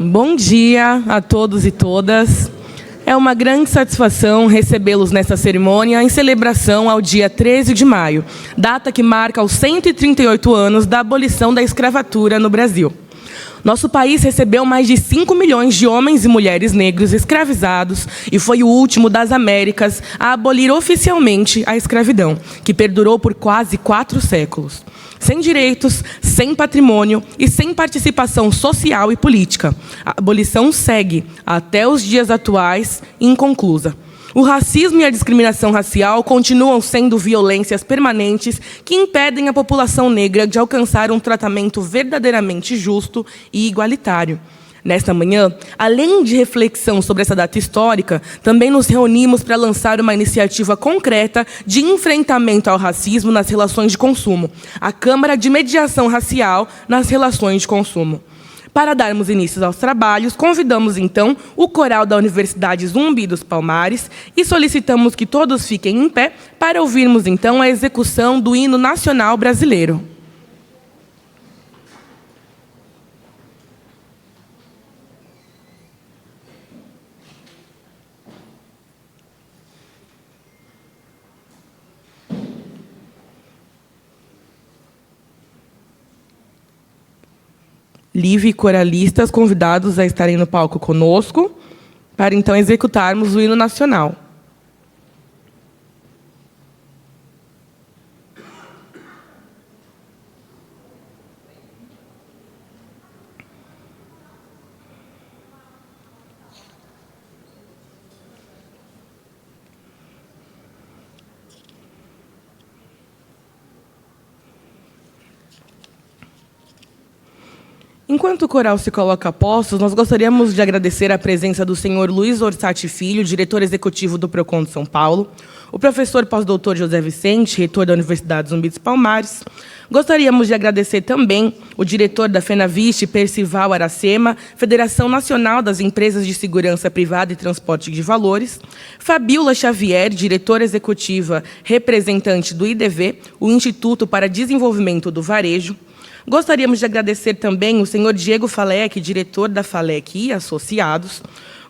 Bom dia a todos e todas. É uma grande satisfação recebê-los nesta cerimônia em celebração ao dia 13 de maio, data que marca os 138 anos da abolição da escravatura no Brasil. Nosso país recebeu mais de 5 milhões de homens e mulheres negros escravizados e foi o último das Américas a abolir oficialmente a escravidão, que perdurou por quase 4 séculos. Sem direitos, sem patrimônio e sem participação social e política. A abolição segue, até os dias atuais, inconclusa. O racismo e a discriminação racial continuam sendo violências permanentes que impedem a população negra de alcançar um tratamento verdadeiramente justo e igualitário. Nesta manhã, além de reflexão sobre essa data histórica, também nos reunimos para lançar uma iniciativa concreta de enfrentamento ao racismo nas relações de consumo, a Câmara de Mediação Racial nas Relações de Consumo. Para darmos início aos trabalhos, convidamos, então, o coral da Universidade Zumbi dos Palmares e solicitamos que todos fiquem em pé para ouvirmos, então, a execução do hino nacional brasileiro. Live e coralistas convidados a estarem no palco conosco, para então executarmos o hino nacional. Enquanto o coral se coloca a postos, nós gostaríamos de agradecer a presença do senhor Luiz Orsatti Filho, diretor executivo do Procon de São Paulo, o professor pós-doutor José Vicente, reitor da Universidade Zumbi dos Palmares. Gostaríamos de agradecer também o diretor da FENAVIST, Percival Aracema, Federação Nacional das Empresas de Segurança Privada e Transporte de Valores, Fabiola Xavier, diretora executiva representante do IDV, o Instituto para Desenvolvimento do Varejo. Gostaríamos de agradecer também o senhor Diego Falec, diretor da Falec e Associados.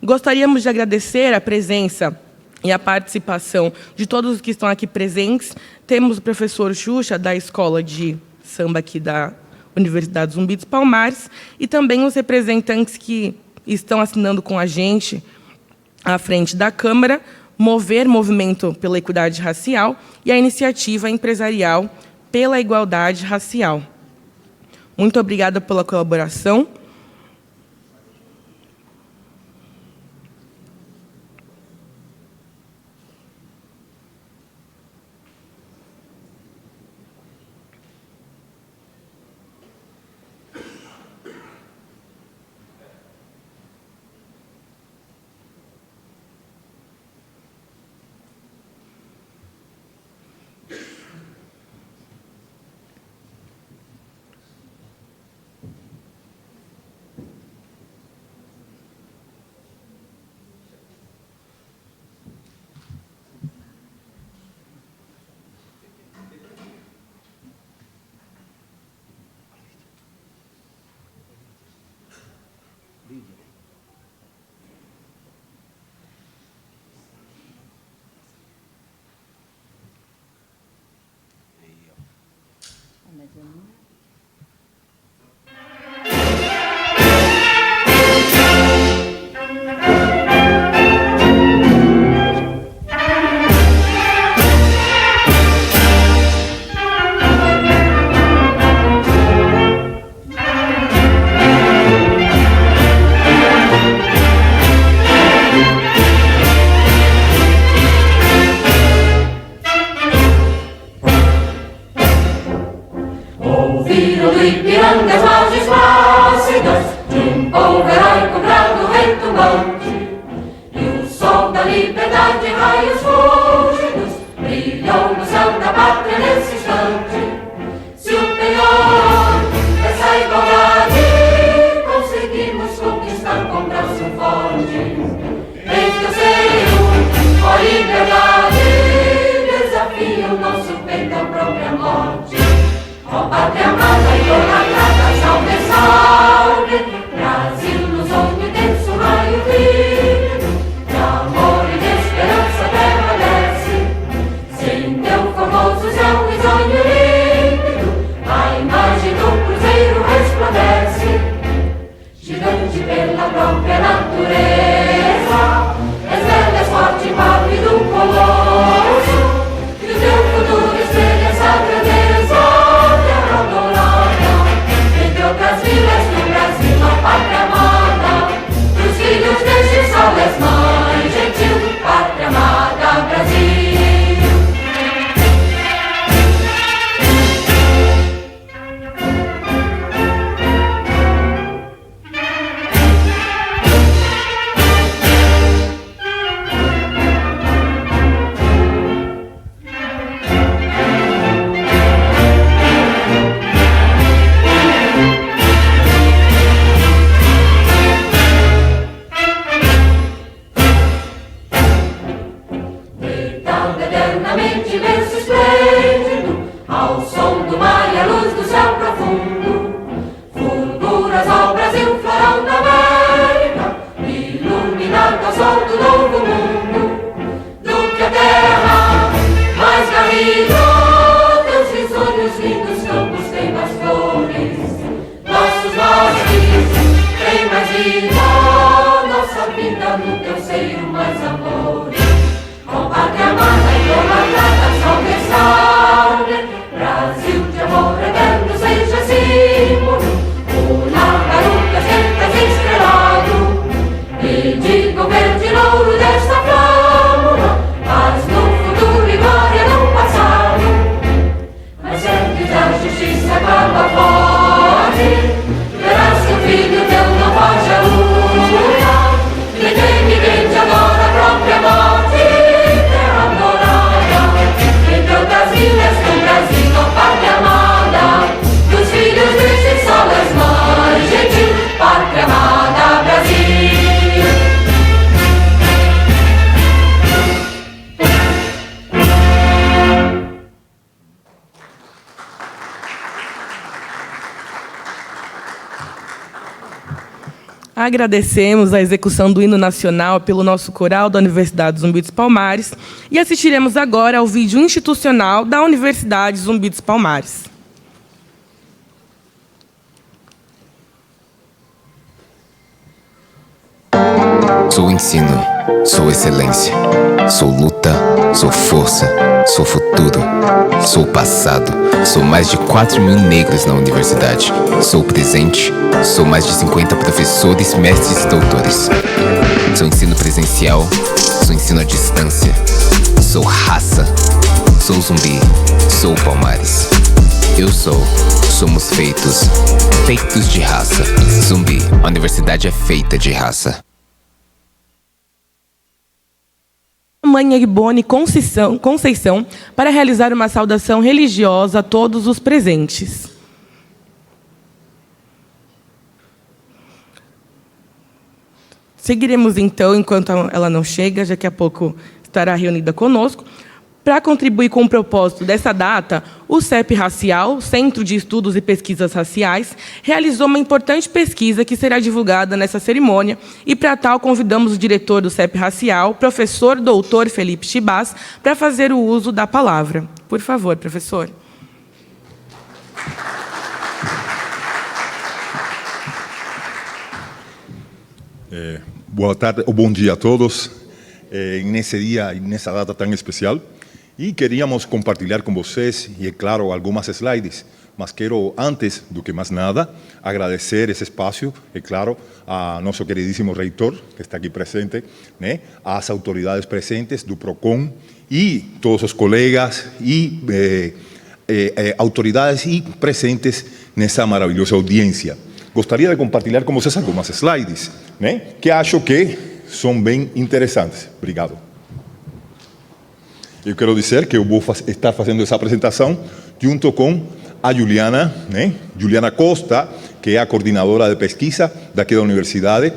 Gostaríamos de agradecer a presença e a participação de todos os que estão aqui presentes. Temos o professor Xuxa, da Escola de Samba aqui da Universidade Zumbi dos Palmares, e também os representantes que estão assinando com a gente à frente da Câmara, Mover Movimento pela Equidade Racial e a Iniciativa Empresarial pela Igualdade Racial. Muito obrigada pela colaboração. Ó pátria amada, idolatrada, salve, salve, Brasil nos honra. própria natureza. És velho, és forte, pálido, colosso, e o teu futuro espelha essa grandeza, terra dourada, entre outras vilas do Brasil, a pátria amada, dos filhos deste sol és mãe gentil, pátria amada, Brasil. Eternamente imenso, esplêndido, ao som do mar e à luz do céu profundo, fulguras ao Brasil, florão da América, iluminado ao sol do novo mundo, do que a terra mais garrida, teus risonhos lindos campos têm mais flores, nossos bosques têm mais vida, nossa vida no teu seio mais amores. Com pátria amada e idolatrada, salve, salve, Brasil de amor eterno seja símbolo, una garupa sempre estrelado, e diga o verde louro desta flâmula, paz no futuro e glória no passado. Mas sempre da justiça acaba forte, verás que o filho teu não foge à luta, nem tem ninguém te adora a própria morte. Vilas do Brasil, ó pátria amada, dos filhos deste sol és mãe gentil, pátria amada, Brasil. Agradecemos a execução do hino nacional pelo nosso coral da Universidade Zumbi dos Palmares e assistiremos agora ao vídeo institucional da Universidade Zumbi dos Palmares. Sou ensino, sou excelência, sou luta, sou força, sou futuro, sou passado, sou mais de 4 mil negros na universidade, sou presente, sou mais de 50 professores, mestres e doutores. Sou ensino presencial, sou ensino à distância, sou raça, sou zumbi, sou Palmares. Eu sou, somos feitos, feitos de raça. Zumbi, a universidade é feita de raça. Mãe Egbone Conceição para realizar uma saudação religiosa a todos os presentes. Seguiremos, então, enquanto ela não chega, já que a pouco estará reunida conosco. Para contribuir com o propósito dessa data, o CEP Racial, Centro de Estudos e Pesquisas Raciais, realizou uma importante pesquisa que será divulgada nessa cerimônia e, para tal, convidamos o diretor do CEP Racial, professor doutor Felipe Chibás, para fazer o uso da palavra. Por favor, professor. Boa tarde, ou bom dia a todos, nesse dia e nessa data tão especial. E queríamos compartilhar com vocês, e é claro, algumas slides, mas quero, antes do que mais nada, agradecer esse espaço, é claro, a nosso queridíssimo reitor, que está aqui presente, né, às autoridades presentes do PROCON e todos os colegas e autoridades e presentes nessa maravilhosa audiência. Gostaria de compartilhar com vocês algumas slides, né, que acho que são bem interessantes. Obrigado. Eu quero dizer que eu vou estar fazendo essa apresentação junto com a Juliana, né? Juliana Costa, que é a coordenadora de pesquisa daqui da universidade.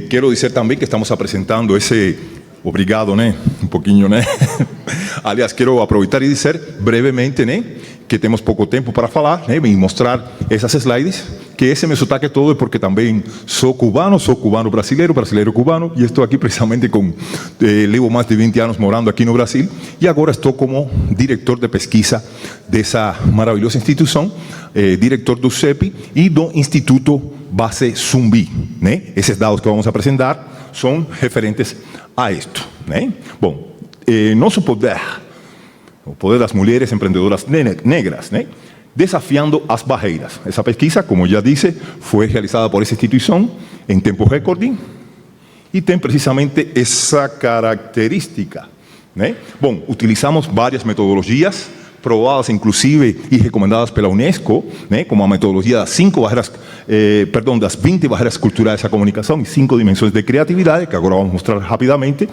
Quero dizer também que estamos apresentando esse... Obrigado, né? Um pouquinho, né? Aliás, quero aproveitar e dizer brevemente, né, que temos pouco tempo para falar, né, e mostrar essas slides, que esse meu sotaque todo é porque também sou cubano brasileiro, brasileiro cubano, e estou aqui precisamente levo mais de 20 anos morando aqui no Brasil, e agora estou como diretor de pesquisa dessa maravilhosa instituição, diretor do CEPI e do Instituto Base Zumbi, né? Esses dados que vamos apresentar são referentes a isto, né? Bom, nosso poder, o poder das mulheres empreendedoras negras, né? Desafiando as barreiras. Essa pesquisa, como já disse, foi realizada por essa instituição em tempo recorde e tem precisamente essa característica, né? Bom, utilizamos várias metodologias provadas inclusive e recomendadas pela Unesco, né, como a metodologia das 20 barreiras culturais à comunicação e 5 dimensões de criatividade, que agora vamos mostrar rapidamente.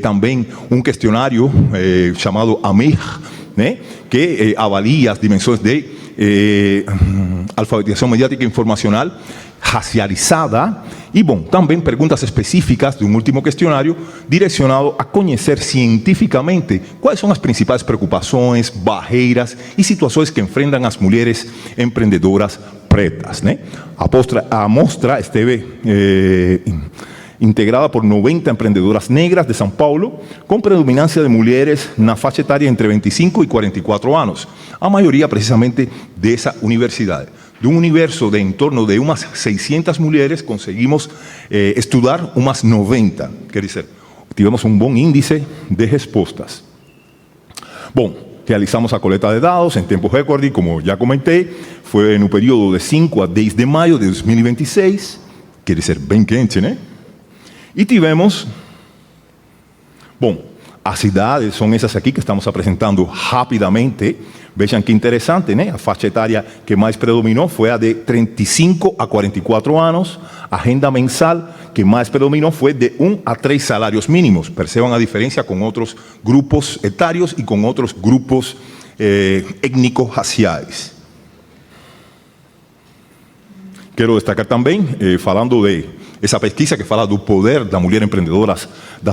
Também um questionário chamado AMIR, né, que avalia as dimensões de alfabetização mediática e informacional racializada. E, bom, também perguntas específicas de um último questionário direcionado a conhecer cientificamente quais são as principais preocupações, barreiras e situações que enfrentam as mulheres empreendedoras pretas, né? A amostra esteve integrada por 90 empreendedoras negras de São Paulo, com predominância de mulheres na faixa etária entre 25 e 44 anos, a maioria precisamente dessa universidade. De um universo de em torno de umas 600 mulheres, conseguimos estudar umas 90. Quer dizer, tivemos um bom índice de respostas. Bom, realizamos a coleta de dados em tempo recorde, como já comentei, foi no período de 5 a 10 de maio de 2026, quer dizer, bem quente, né? E tivemos, bom, as cidades são essas aqui que estamos apresentando rapidamente. Vejam que interessante, né? A faixa etária que mais predominou foi a de 35 a 44 anos. A renda mensal que mais predominou foi de 1 a 3 salários mínimos. Percebam a diferença com outros grupos etários e com outros grupos étnico-raciais. Quero destacar também, falando de essa pesquisa que fala do poder das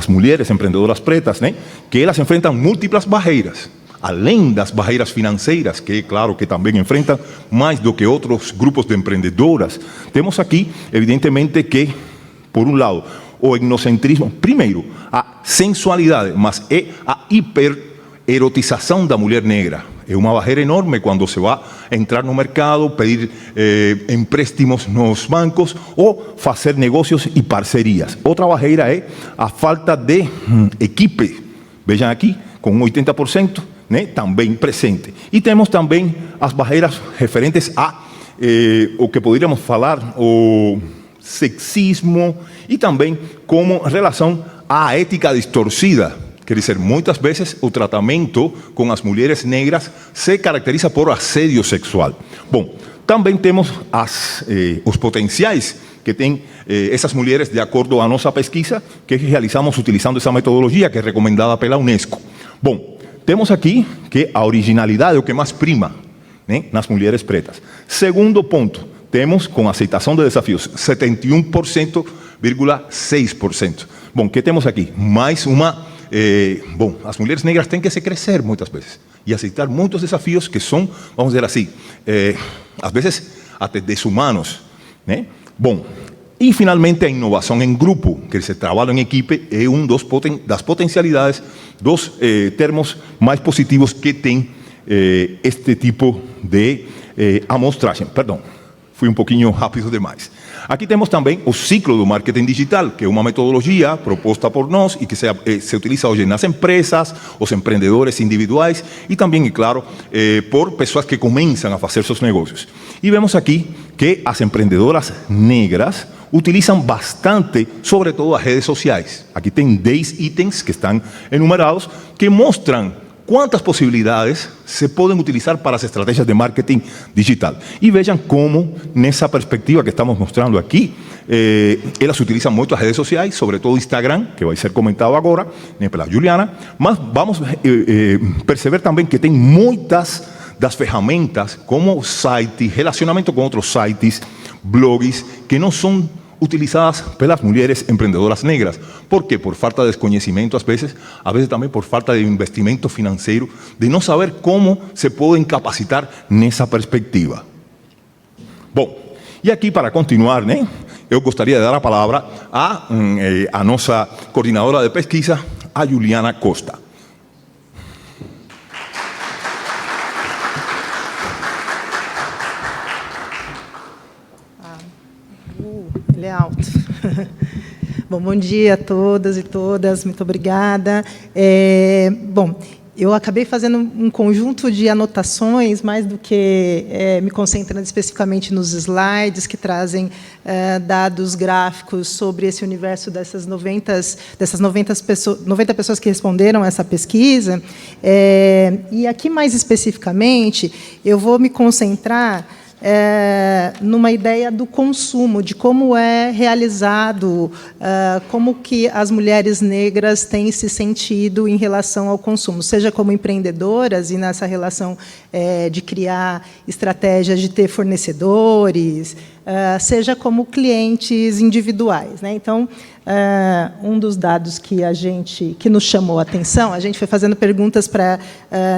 mulheres empreendedoras pretas, né? Que elas enfrentam múltiplas barreiras, além das barreiras financeiras, que claro que também enfrentam mais do que outros grupos de empreendedoras. Temos aqui, evidentemente, que, por um lado, o etnocentrismo, primeiro, a sensualidade, mas é a hipererotização da mulher negra. É uma barreira enorme quando se vai entrar no mercado, pedir empréstimos nos bancos ou fazer negócios e parcerias. Outra barreira é a falta de equipe. Vejam aqui, com 80%, né, também presente. E temos também as barreiras referentes a o que poderíamos falar, o sexismo e também como relação à ética distorcida. Quer dizer, muitas vezes o tratamento com as mulheres negras se caracteriza por assédio sexual. Bom, também temos os potenciais que têm essas mulheres de acordo à nossa pesquisa, que realizamos utilizando essa metodologia que é recomendada pela Unesco. Bom, temos aqui que a originalidade é o que mais prima, né, nas mulheres pretas. Segundo ponto, temos com aceitação de desafios 71,6%. Bom, o que temos aqui? Mais uma... bom, as mulheres negras têm que se crescer muitas vezes e aceitar muitos desafios que são, vamos dizer assim, às vezes até desumanos, né? Bom, e finalmente a inovação em grupo, que esse trabalho em equipe é das potencialidades, dos termos mais positivos que tem este tipo de amostragem. Perdão, fui um pouquinho rápido demais. Aqui temos também o ciclo do marketing digital, que é uma metodologia proposta por nós e que se utiliza hoje nas empresas, os empreendedores individuais e também, claro, por pessoas que começam a fazer seus negócios. E vemos aqui que as empreendedoras negras utilizam bastante, sobretudo, as redes sociais. Aqui tem 10 itens que estão enumerados que mostram quantas possibilidades se podem utilizar para as estratégias de marketing digital. E vejam como, nessa perspectiva que estamos mostrando aqui, elas utilizam muito as redes sociais, sobretudo Instagram, que vai ser comentado agora, né, pela Juliana, mas vamos perceber também que tem muitas das ferramentas, como site, relacionamento com outros sites, blogs, que não são utilizadas pelas mulheres empreendedoras negras. ¿Por qué? Por falta de desconhecimento, a veces también por falta de investimento financeiro, de não saber como se podem capacitar nessa perspectiva. Bom, E aqui, para continuar, né, eu gostaria de dar a palavra à nossa coordenadora de pesquisa, a Juliana Costa. Ele é alto. Bom dia a todas e todas, muito obrigada. Bom, eu acabei fazendo um conjunto de anotações, mais do que me concentrando especificamente nos slides, que trazem dados gráficos sobre esse universo dessas 90 pessoas que responderam essa pesquisa. E aqui, mais especificamente, eu vou me concentrar numa ideia do consumo, de como é realizado, como que as mulheres negras têm se sentido em relação ao consumo, seja como empreendedoras e nessa relação de criar estratégias de ter fornecedores, seja como clientes individuais, né? Então, um dos dados que nos chamou a atenção, a gente foi fazendo perguntas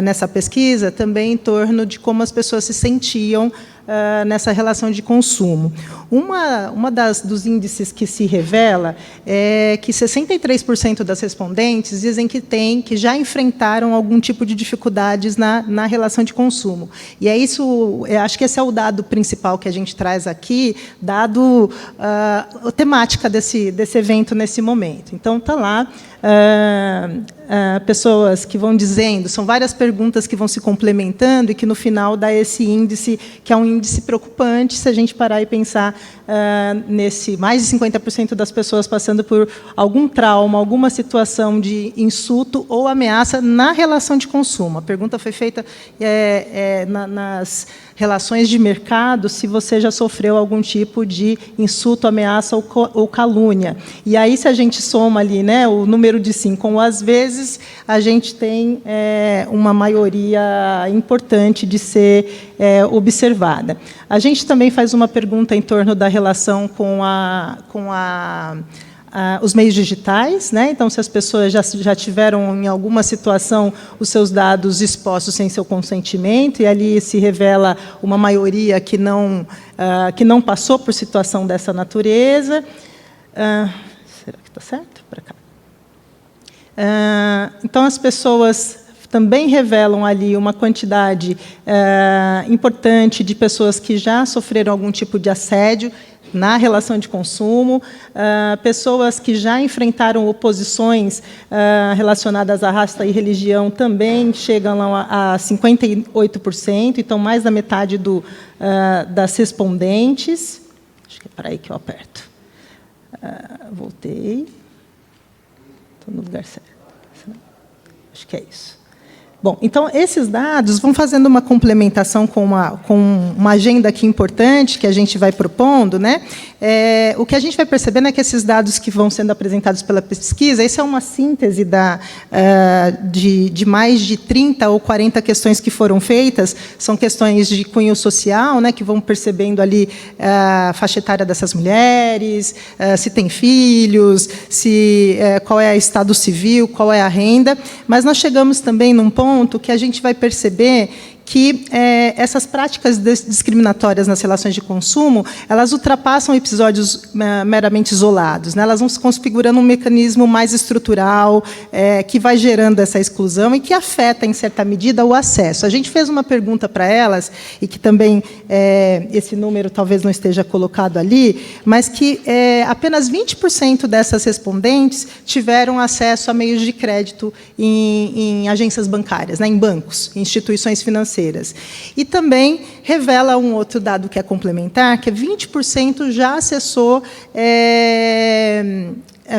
nessa pesquisa também em torno de como as pessoas se sentiam nessa relação de consumo. Uma dos índices que se revela é que 63% das respondentes dizem que já enfrentaram algum tipo de dificuldades na relação de consumo. E eu acho que esse é o dado principal que a gente traz aqui, dado a temática desse evento nesse momento. Então, está lá pessoas que vão dizendo, são várias perguntas que vão se complementando e que, no final, dá esse índice, que é um índice preocupante, se a gente parar e pensar nesse mais de 50% das pessoas passando por algum trauma, alguma situação de insulto ou ameaça na relação de consumo. A pergunta foi feita nas relações de mercado, se você já sofreu algum tipo de insulto, ameaça ou calúnia. E aí, se a gente soma ali, né, o número de sim com o às vezes, a gente tem uma maioria importante de ser observada. A gente também faz uma pergunta em torno da relação com os meios digitais, né? Então, se as pessoas já tiveram, em alguma situação, os seus dados expostos sem seu consentimento, e ali se revela uma maioria que não passou por situação dessa natureza. Será que está certo? Para cá. Então, as pessoas também revelam ali uma quantidade importante de pessoas que já sofreram algum tipo de assédio na relação de consumo, pessoas que já enfrentaram oposições relacionadas à raça e religião também chegam a 58%, então mais da metade das respondentes. Acho que é para aí que eu aperto. Voltei. Estou no lugar certo. Acho que é isso. Bom, então, esses dados vão fazendo uma complementação com uma agenda aqui importante que a gente vai propondo, né? O que a gente vai percebendo é que esses dados que vão sendo apresentados pela pesquisa, isso é uma síntese de mais de 30 ou 40 questões que foram feitas, são questões de cunho social, né, que vão percebendo ali a faixa etária dessas mulheres, se tem filhos, qual é o estado civil, qual é a renda, mas nós chegamos também num ponto que a gente vai perceber que essas práticas discriminatórias nas relações de consumo, elas ultrapassam episódios meramente isolados, né? Elas vão se configurando um mecanismo mais estrutural, que vai gerando essa exclusão e que afeta, em certa medida, o acesso. A gente fez uma pergunta para elas, e que também esse número talvez não esteja colocado ali, mas que apenas 20% dessas respondentes tiveram acesso a meios de crédito em agências bancárias, né? Em bancos, em instituições financeiras. E também revela um outro dado que é complementar, que 20% já acessou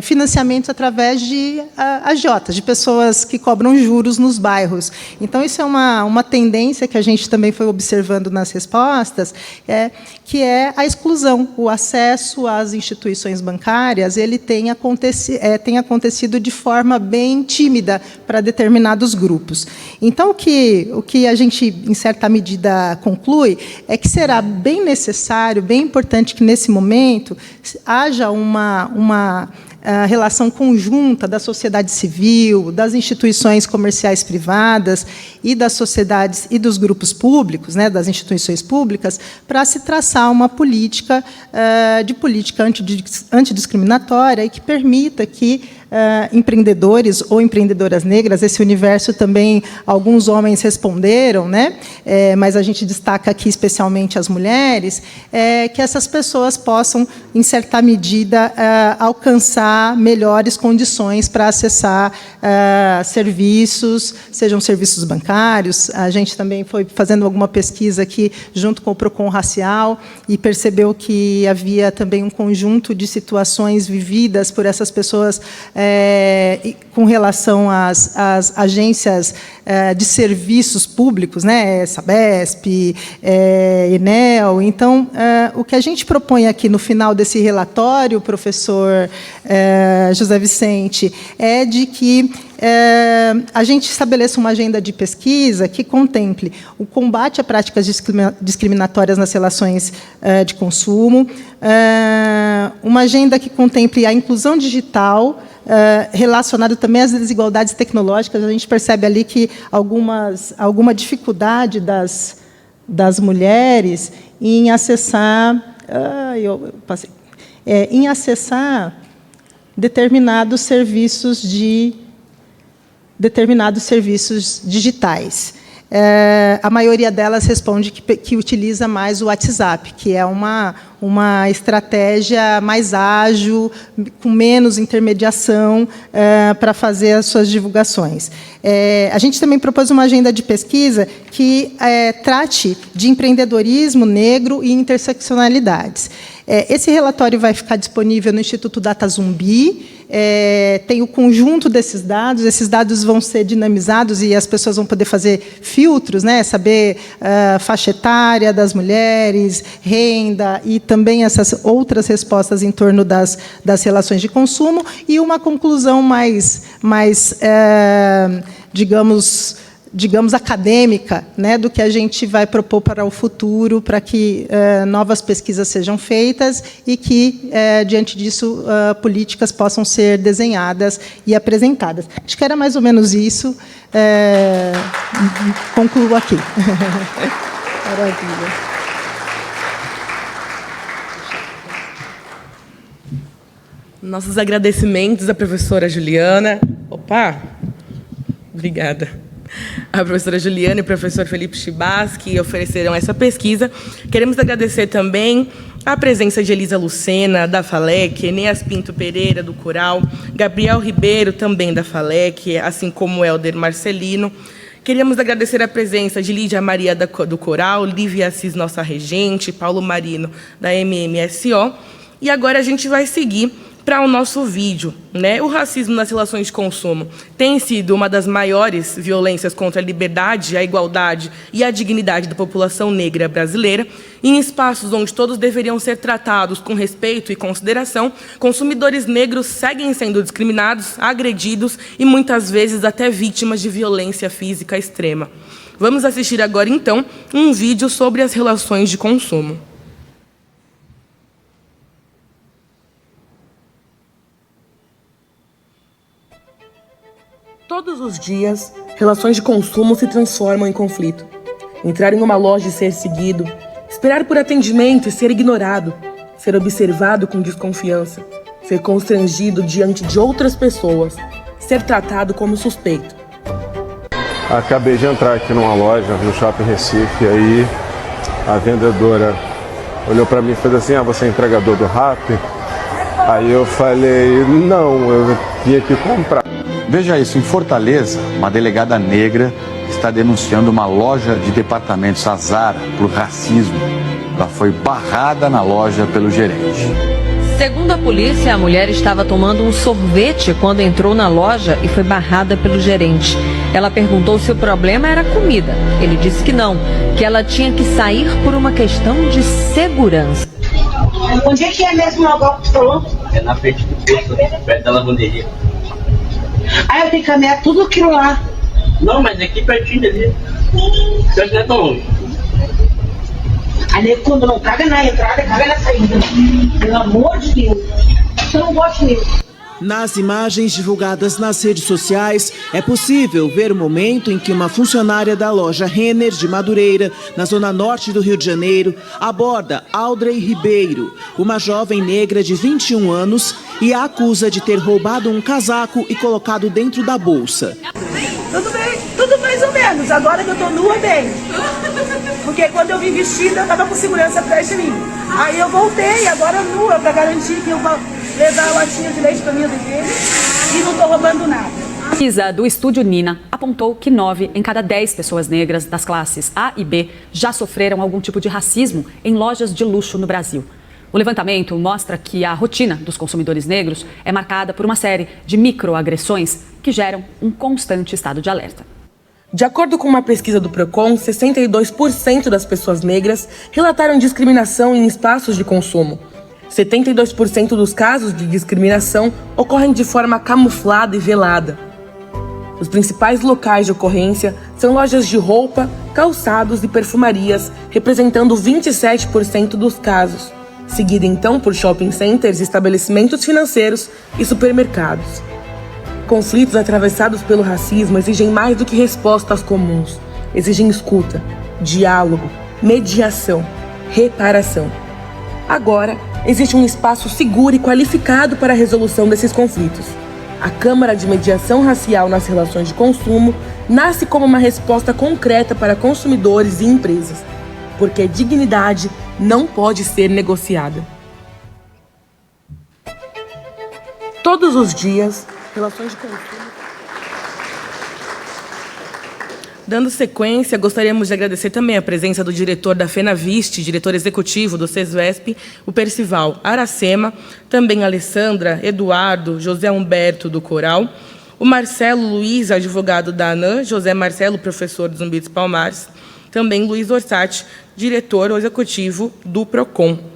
financiamentos através de agiotas, de pessoas que cobram juros nos bairros. Então, isso é uma tendência que a gente também foi observando nas respostas, que é a exclusão, o acesso às instituições bancárias, ele tem acontecido de forma bem tímida para determinados grupos. Então, o que a gente, em certa medida, conclui é que será bem necessário, bem importante que, nesse momento, haja uma a relação conjunta da sociedade civil, das instituições comerciais privadas e das sociedades e dos grupos públicos, né, das instituições públicas, para se traçar uma política antidiscriminatória e que permita que empreendedores ou empreendedoras negras, esse universo também alguns homens responderam, né? Mas a gente destaca aqui especialmente as mulheres, que essas pessoas possam, em certa medida, alcançar melhores condições para acessar serviços, sejam serviços bancários. A gente também foi fazendo alguma pesquisa aqui junto com o Procon Racial e percebeu que havia também um conjunto de situações vividas por essas pessoas com relação às agências de serviços públicos, né, Sabesp, Enel. Então, o que a gente propõe aqui no final desse relatório, professor José Vicente, é de que a gente estabeleça uma agenda de pesquisa que contemple o combate a práticas discriminatórias nas relações de consumo, uma agenda que contemple a inclusão digital, relacionado também às desigualdades tecnológicas. A gente percebe ali que alguma dificuldade das mulheres em acessar, em acessar determinados serviços digitais. A maioria delas responde que utiliza mais o WhatsApp, que é uma estratégia mais ágil, com menos intermediação para fazer as suas divulgações. A gente também propôs uma agenda de pesquisa que trate de empreendedorismo negro e interseccionalidades. Esse relatório vai ficar disponível no Instituto Data Zumbi. Tem o conjunto desses dados. Esses dados vão ser dinamizados e as pessoas vão poder fazer filtros, né, saber faixa etária das mulheres, renda e também essas outras respostas em torno das relações de consumo e uma conclusão mais digamos, acadêmica, né, do que a gente vai propor para o futuro, para que novas pesquisas sejam feitas e que, diante disso, políticas possam ser desenhadas e apresentadas. Acho que era mais ou menos isso. Concluo aqui. Maravilha. Nossos agradecimentos à professora Juliana. Opa! Obrigada. A professora Juliana e o professor Felipe Chibas, que ofereceram essa pesquisa. Queremos agradecer também a presença de Elisa Lucena, da FALEC, Enéas Pinto Pereira, do Coral, Gabriel Ribeiro, também da FALEC, assim como Helder Marcelino. Queríamos agradecer a presença de Lídia Maria, do Coral, Lívia Assis, nossa regente, Paulo Marino, da MMSO. E agora a gente vai seguir para o nosso vídeo, né? O racismo nas relações de consumo tem sido uma das maiores violências contra a liberdade, a igualdade e a dignidade da população negra brasileira. Em espaços onde todos deveriam ser tratados com respeito e consideração, consumidores negros seguem sendo discriminados, agredidos e muitas vezes até vítimas de violência física extrema. Vamos assistir agora, então, um vídeo sobre as relações de consumo. Todos os dias, relações de consumo se transformam em conflito. Entrar em uma loja e ser seguido, esperar por atendimento e ser ignorado, ser observado com desconfiança, ser constrangido diante de outras pessoas, ser tratado como suspeito. Acabei de entrar aqui numa loja no Shopping Recife, aí a vendedora olhou para mim e fez assim: você é entregador do Rappi? Aí eu falei: não, eu vim aqui comprar. Veja isso, em Fortaleza, uma delegada negra está denunciando uma loja de departamentos, a Zara, por racismo. Ela foi barrada na loja pelo gerente. Segundo a polícia, a mulher estava tomando um sorvete quando entrou na loja e foi barrada pelo gerente. Ela perguntou se o problema era comida. Ele disse que não, que ela tinha que sair por uma questão de segurança. Onde é que é mesmo o local que você falou? É na frente do posto, perto da lavanderia. Ah, eu tenho que caminhar tudo aquilo lá. Não, mas aqui pertinho ali. Você não é tão longe. Aí quando não caga na entrada, caga na saída. Pelo amor de Deus. Você não gosta disso. Nas imagens divulgadas nas redes sociais, é possível ver o momento em que uma funcionária da loja Renner de Madureira, na zona norte do Rio de Janeiro, aborda Audrey Ribeiro, uma jovem negra de 21 anos, e a acusa de ter roubado um casaco e colocado dentro da bolsa. Tudo bem, tudo mais ou menos. Agora que eu tô nua, bem. Porque quando eu vim vestida, eu tava com segurança atrás de mim. Aí eu voltei, agora nua, pra garantir que eu vou levar a latinha de leite pra minha bebê e não tô roubando nada. A pesquisa do Estúdio Nina apontou que 9 em cada 10 pessoas negras das classes A e B já sofreram algum tipo de racismo em lojas de luxo no Brasil. O levantamento mostra que a rotina dos consumidores negros é marcada por uma série de microagressões que geram um constante estado de alerta. De acordo com uma pesquisa do Procon, 62% das pessoas negras relataram discriminação em espaços de consumo. 72% dos casos de discriminação ocorrem de forma camuflada e velada. Os principais locais de ocorrência são lojas de roupa, calçados e perfumarias, representando 27% dos casos, seguida então por shopping centers, estabelecimentos financeiros e supermercados. Conflitos atravessados pelo racismo exigem mais do que respostas comuns. Exigem escuta, diálogo, mediação, reparação. Agora, existe um espaço seguro e qualificado para a resolução desses conflitos. A Câmara de Mediação Racial nas Relações de Consumo nasce como uma resposta concreta para consumidores e empresas, porque dignidade não pode ser negociada. Todos os dias, relações de consumo. Dando sequência, gostaríamos de agradecer também a presença do diretor da FENAVIST, diretor executivo do CESVESP, o Percival Aracema, também a Alessandra, Eduardo, José Humberto do Coral, o Marcelo Luiz, advogado da ANAM, José Marcelo, professor do Zumbi dos Palmares, também Luiz Orsatti, diretor executivo do PROCON.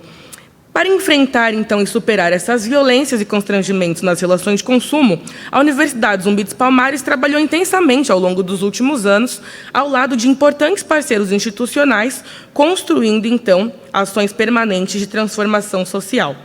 Para enfrentar, então, e superar essas violências e constrangimentos nas relações de consumo, a Universidade Zumbi dos Palmares trabalhou intensamente ao longo dos últimos anos, ao lado de importantes parceiros institucionais, construindo, então, ações permanentes de transformação social.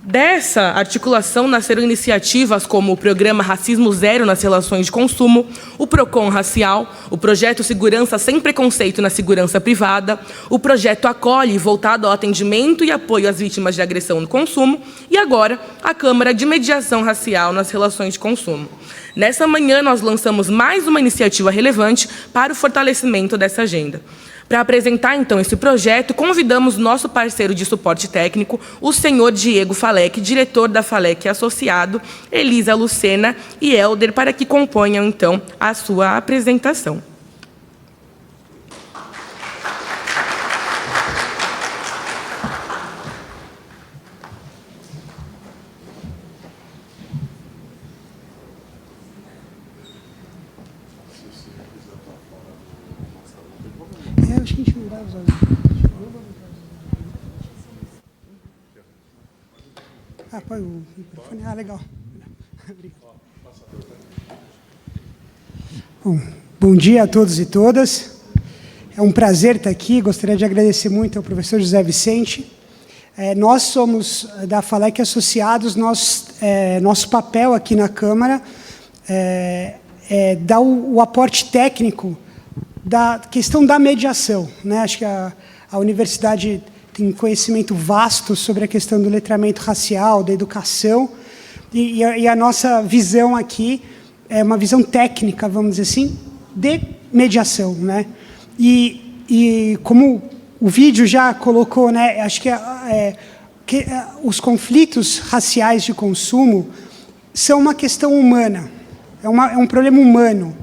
Dessa articulação nasceram iniciativas como o Programa Racismo Zero nas Relações de Consumo, o PROCON Racial, o Projeto Segurança Sem Preconceito na Segurança Privada, o Projeto Acolhe, voltado ao atendimento e apoio às vítimas de agressão no consumo, e agora a Câmara de Mediação Racial nas Relações de Consumo. Nessa manhã, nós lançamos mais uma iniciativa relevante para o fortalecimento dessa agenda. Para apresentar, então, esse projeto, convidamos nosso parceiro de suporte técnico, o senhor Diego Falec, diretor da Falec Associado, Elisa Lucena e Helder, para que componham, então, a sua apresentação. Acho que a gente virava os olhos. Põe o microfone. Legal. Bom dia a todos e todas. É um prazer estar aqui. Gostaria de agradecer muito ao professor José Vicente. Nós somos da Falec Associados. Nosso papel aqui na Câmara é dar o aporte técnico da questão da mediação, né? Acho que a universidade tem conhecimento vasto sobre a questão do letramento racial, da educação, e a nossa visão aqui é uma visão técnica, vamos dizer assim, de mediação, né? E como o vídeo já colocou, né? Acho que os conflitos raciais de consumo são uma questão humana, é um problema humano.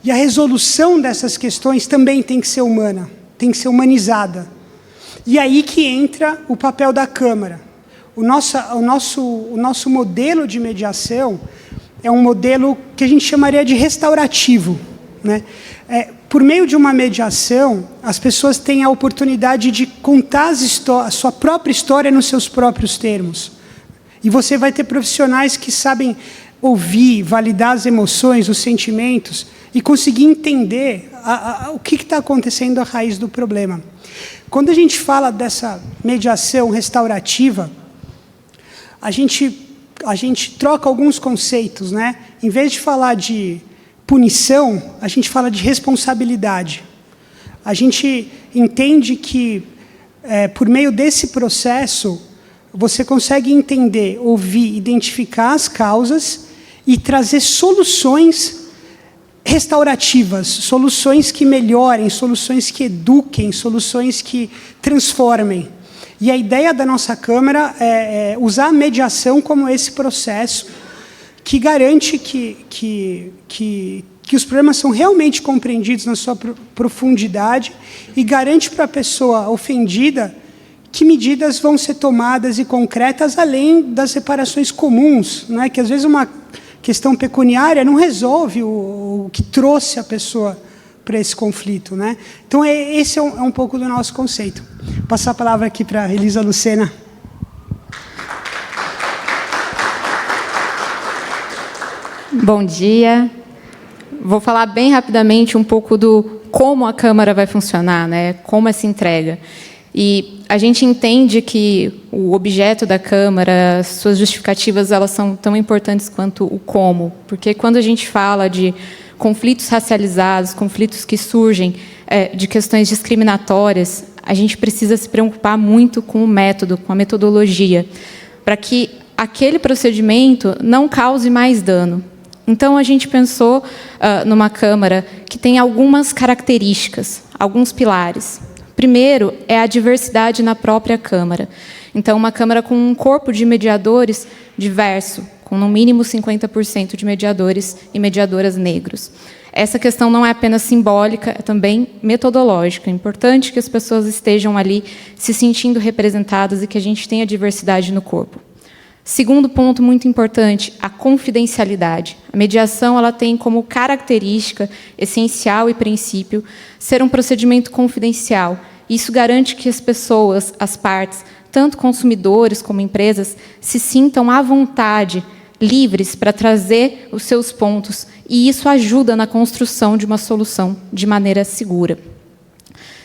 E a resolução dessas questões também tem que ser humana, tem que ser humanizada. E aí que entra o papel da Câmara. O nosso modelo de mediação é um modelo que a gente chamaria de restaurativo, né? Por meio de uma mediação, as pessoas têm a oportunidade de contar a sua própria história nos seus próprios termos. E você vai ter profissionais que sabem ouvir, validar as emoções, os sentimentos, e conseguir entender o que está acontecendo à raiz do problema. Quando a gente fala dessa mediação restaurativa, a gente a gente troca alguns conceitos, né? Em vez de falar de punição, a gente fala de responsabilidade. A gente entende que, por meio desse processo, você consegue entender, ouvir, identificar as causas e trazer soluções restaurativas, soluções que melhorem, soluções que eduquem, soluções que transformem. E a ideia da nossa Câmara é usar a mediação como esse processo que garante que os problemas são realmente compreendidos na sua profundidade e garante para a pessoa ofendida que medidas vão ser tomadas e concretas além das reparações comuns, né? Que às vezes uma questão pecuniária não resolve o que trouxe a pessoa para esse conflito, né? Então, esse é um pouco do nosso conceito. Vou passar a palavra aqui para a Elisa Lucena. Bom dia. Vou falar bem rapidamente um pouco do como a Câmara vai funcionar, né? Como essa entrega. E a gente entende que o objeto da Câmara, suas justificativas, elas são tão importantes quanto o como. Porque quando a gente fala de conflitos racializados, conflitos que surgem de questões discriminatórias, a gente precisa se preocupar muito com o método, com a metodologia, para que aquele procedimento não cause mais dano. Então, a gente pensou numa Câmara que tem algumas características, alguns pilares. Primeiro, é a diversidade na própria Câmara. Então, uma Câmara com um corpo de mediadores diverso, com no mínimo 50% de mediadores e mediadoras negros. Essa questão não é apenas simbólica, é também metodológica. É importante que as pessoas estejam ali se sentindo representadas e que a gente tenha diversidade no corpo. Segundo ponto muito importante, a confidencialidade. A mediação ela tem como característica essencial e princípio ser um procedimento confidencial. Isso garante que as pessoas, as partes, tanto consumidores como empresas, se sintam à vontade, livres para trazer os seus pontos, e isso ajuda na construção de uma solução de maneira segura.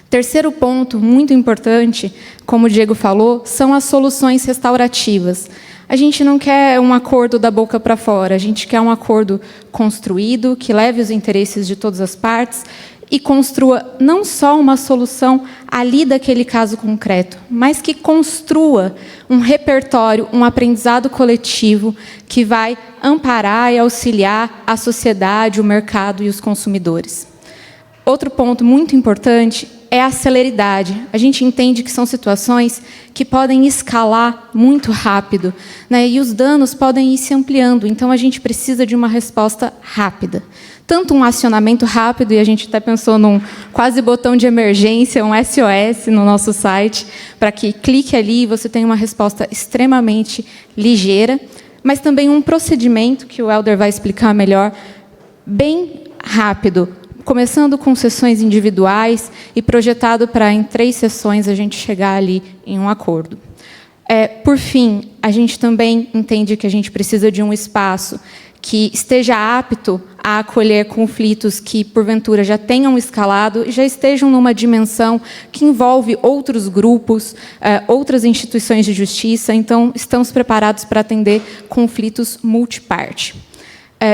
Terceiro ponto, muito importante, como o Diego falou, são as soluções restaurativas. A gente não quer um acordo da boca para fora, a gente quer um acordo construído, que leve os interesses de todas as partes e construa não só uma solução ali daquele caso concreto, mas que construa um repertório, um aprendizado coletivo que vai amparar e auxiliar a sociedade, o mercado e os consumidores. Outro ponto muito importante é a celeridade. A gente entende que são situações que podem escalar muito rápido, né? E os danos podem ir se ampliando. Então, a gente precisa de uma resposta rápida. Tanto um acionamento rápido, e a gente até pensou num quase botão de emergência, um SOS no nosso site, para que clique ali e você tenha uma resposta extremamente ligeira, mas também um procedimento, que o Helder vai explicar melhor, bem rápido, começando com sessões individuais e projetado para, em 3 sessões, a gente chegar ali em um acordo. Por fim, a gente também entende que a gente precisa de um espaço que esteja apto a acolher conflitos que, porventura, já tenham escalado e já estejam numa dimensão que envolve outros grupos, outras instituições de justiça. Então, estamos preparados para atender conflitos multiparte.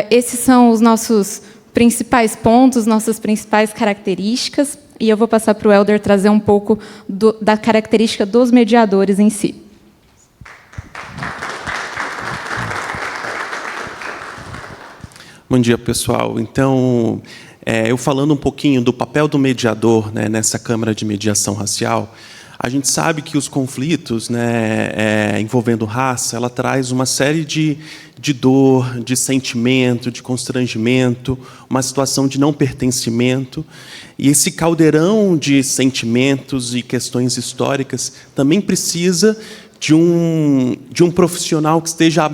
Esses são os nossos principais pontos, nossas principais características, e eu vou passar para o Helder trazer um pouco da característica dos mediadores em si. Bom dia, pessoal. Então, eu falando um pouquinho do papel do mediador, né, nessa Câmara de Mediação Racial, a gente sabe que os conflitos, né, envolvendo raça, ela traz uma série de dor, de sentimento, de constrangimento, uma situação de não pertencimento. E esse caldeirão de sentimentos e questões históricas também precisa de um profissional que esteja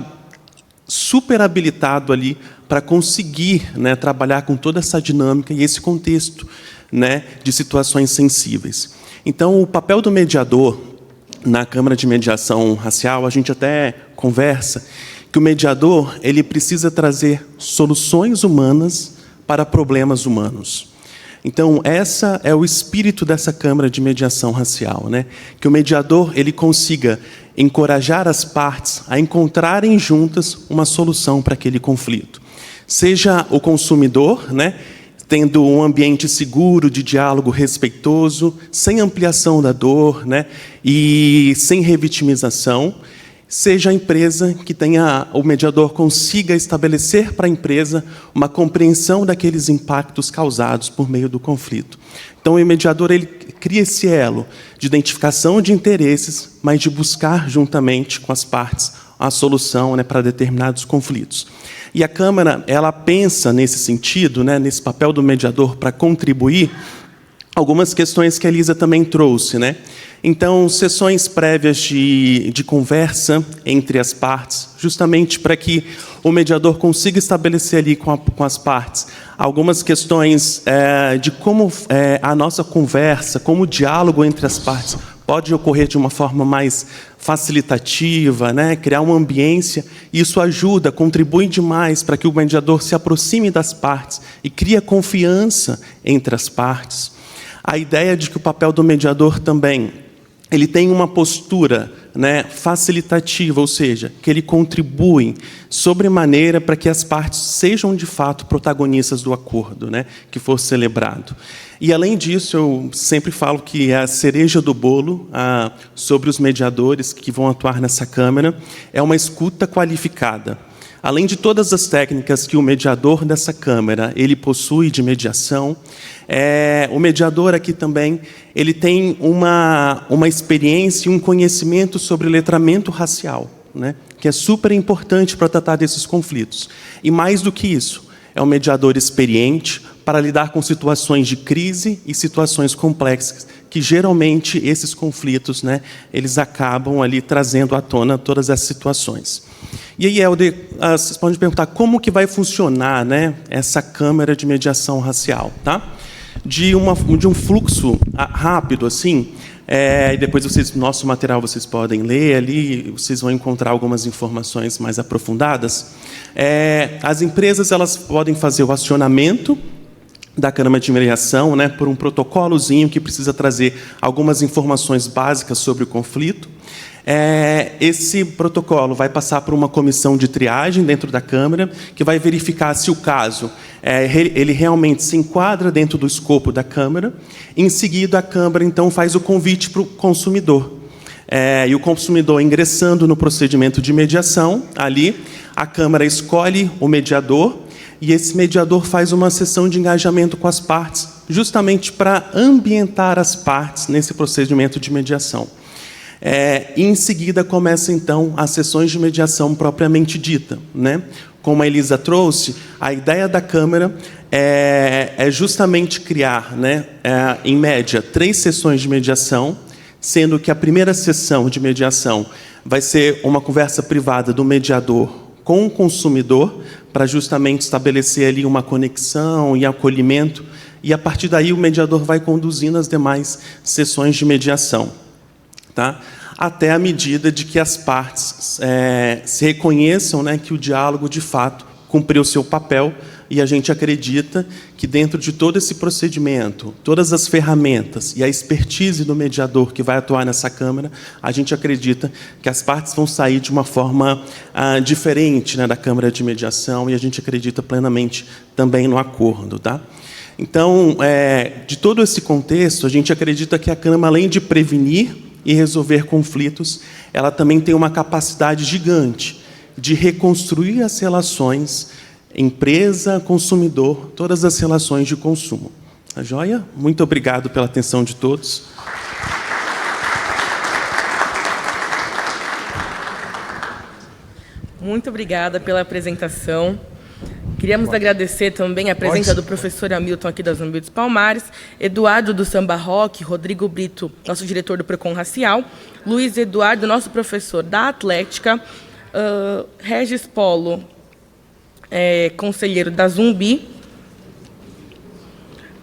super habilitado ali para conseguir, né, trabalhar com toda essa dinâmica e esse contexto, né, de situações sensíveis. Então, o papel do mediador na Câmara de Mediação Racial, a gente até conversa que o mediador ele precisa trazer soluções humanas para problemas humanos. Então, essa é o espírito dessa Câmara de Mediação Racial, né? Que o mediador ele consiga encorajar as partes a encontrarem juntas uma solução para aquele conflito. Seja o consumidor, né, tendo um ambiente seguro, de diálogo respeitoso, sem ampliação da dor, né, e sem revitimização, seja a empresa que o mediador consiga estabelecer para a empresa uma compreensão daqueles impactos causados por meio do conflito. Então, o mediador ele cria esse elo de identificação de interesses, mas de buscar juntamente com as partes a solução, né, para determinados conflitos. E a Câmara ela pensa nesse sentido, né, nesse papel do mediador para contribuir, algumas questões que a Elisa também trouxe, né? Então, sessões prévias de conversa entre as partes, justamente para que o mediador consiga estabelecer ali com as partes algumas questões de como a nossa conversa, como o diálogo entre as partes pode ocorrer de uma forma mais facilitativa, né? Criar uma ambiência. Isso ajuda, contribui demais para que o mediador se aproxime das partes e crie confiança entre as partes. A ideia de que o papel do mediador também ele tem uma postura, né, facilitativa, ou seja, que ele contribui sobremaneira para que as partes sejam, de fato, protagonistas do acordo, né, que for celebrado. E, além disso, eu sempre falo que a cereja do bolo sobre os mediadores que vão atuar nessa Câmara é uma escuta qualificada. Além de todas as técnicas que o mediador dessa Câmara ele possui de mediação, o mediador aqui também ele tem uma experiência e um conhecimento sobre letramento racial, né, que é super importante para tratar desses conflitos. E mais do que isso, é um mediador experiente para lidar com situações de crise e situações complexas, que geralmente esses conflitos, né, eles acabam ali trazendo à tona todas essas situações. E aí, Helder, vocês podem perguntar como que vai funcionar, né, essa Câmara de Mediação Racial, tá? De um fluxo rápido, assim, e depois nosso material vocês podem ler ali, vocês vão encontrar algumas informações mais aprofundadas. As empresas elas podem fazer o acionamento da Câmara de Mediação, né, por um protocolozinho que precisa trazer algumas informações básicas sobre o conflito. Esse protocolo vai passar por uma comissão de triagem dentro da Câmara, que vai verificar se o caso ele realmente se enquadra dentro do escopo da Câmara. Em seguida, a Câmara, então, faz o convite para o consumidor. E o consumidor, ingressando no procedimento de mediação, ali, a Câmara escolhe o mediador, e esse mediador faz uma sessão de engajamento com as partes, justamente para ambientar as partes nesse procedimento de mediação. E em seguida começa então as sessões de mediação propriamente dita, né? Como a Elisa trouxe, a ideia da Câmara é justamente criar, né, em média, 3 sessões de mediação, sendo que a primeira sessão de mediação vai ser uma conversa privada do mediador com o consumidor, para justamente estabelecer ali uma conexão e acolhimento, e a partir daí o mediador vai conduzindo as demais sessões de mediação, tá? Até a medida de que as partes se reconheçam, né, que o diálogo, de fato, cumpriu seu papel, e a gente acredita que dentro de todo esse procedimento, todas as ferramentas e a expertise do mediador que vai atuar nessa Câmara, a gente acredita que as partes vão sair de uma forma diferente, né, da Câmara de Mediação, e a gente acredita plenamente também no acordo, tá? Então, de todo esse contexto, a gente acredita que a Câmara, além de prevenir e resolver conflitos, ela também tem uma capacidade gigante de reconstruir as relações empresa, consumidor, todas as relações de consumo. Tá joia? Muito obrigado pela atenção de todos. Muito obrigada pela apresentação. Queríamos agradecer também a presença do professor Hamilton aqui da Zumbi dos Palmares, Eduardo do Samba Rock, Rodrigo Brito, nosso diretor do Procon Racial, Luiz Eduardo, nosso professor da Atlética, Regis Polo, conselheiro da Zumbi,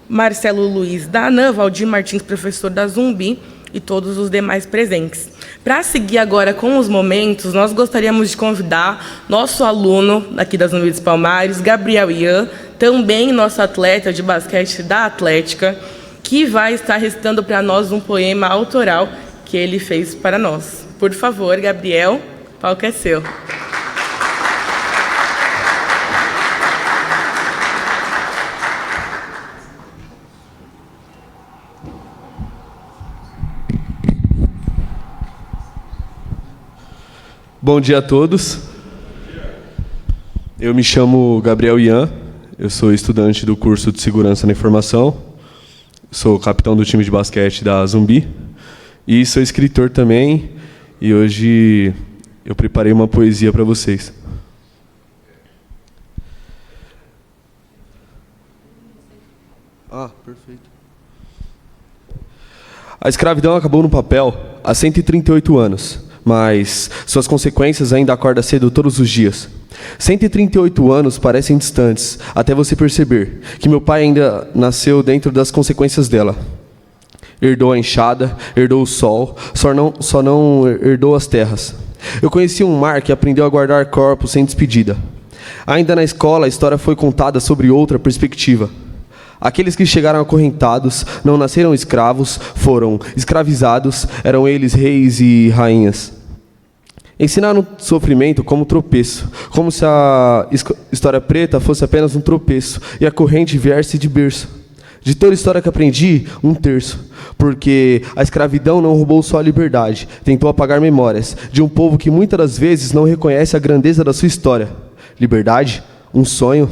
Marcelo Luiz da ANAM, Valdir Martins, professor da Zumbi, e todos os demais presentes. Para seguir agora com os momentos, nós gostaríamos de convidar nosso aluno aqui da Zumbi dos Palmares, Gabriel Ian, também nosso atleta de basquete da Atlética, que vai estar recitando para nós um poema autoral que ele fez para nós. Por favor, Gabriel, o palco é seu. Bom dia a todos. Eu me chamo Gabriel Ian, eu sou estudante do curso de Segurança na Informação, sou capitão do time de basquete da Zumbi e sou escritor também, e hoje eu preparei uma poesia para vocês. Perfeito. A escravidão acabou no papel há 138 anos, mas suas consequências ainda acordam cedo todos os dias. 138 anos parecem distantes, até você perceber que meu pai ainda nasceu dentro das consequências dela. Herdou a enxada, herdou o sol, só não herdou as terras. Eu conheci um mar que aprendeu a guardar corpos sem despedida. Ainda na escola, a história foi contada sobre outra perspectiva. Aqueles que chegaram acorrentados, não nasceram escravos, foram escravizados, eram eles reis e rainhas. Ensinaram o sofrimento como tropeço, como se a história preta fosse apenas um tropeço e a corrente viesse de berço. De toda a história que aprendi, 1/3, porque a escravidão não roubou só a liberdade, tentou apagar memórias de um povo que muitas das vezes não reconhece a grandeza da sua história. Liberdade, um sonho,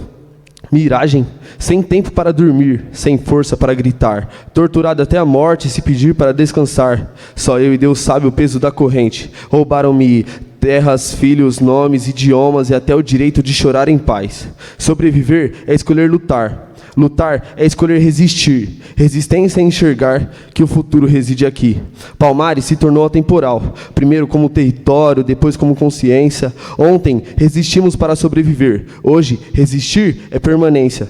miragem, sem tempo para dormir, sem força para gritar, torturado até a morte se pedir para descansar. Só eu e Deus sabe o peso da corrente. Roubaram-me terras, filhos, nomes, idiomas e até o direito de chorar em paz. Sobreviver é escolher lutar. Lutar é escolher resistir. Resistência é enxergar que o futuro reside aqui. Palmares se tornou atemporal, primeiro como território, depois como consciência. Ontem resistimos para sobreviver, hoje resistir é permanência.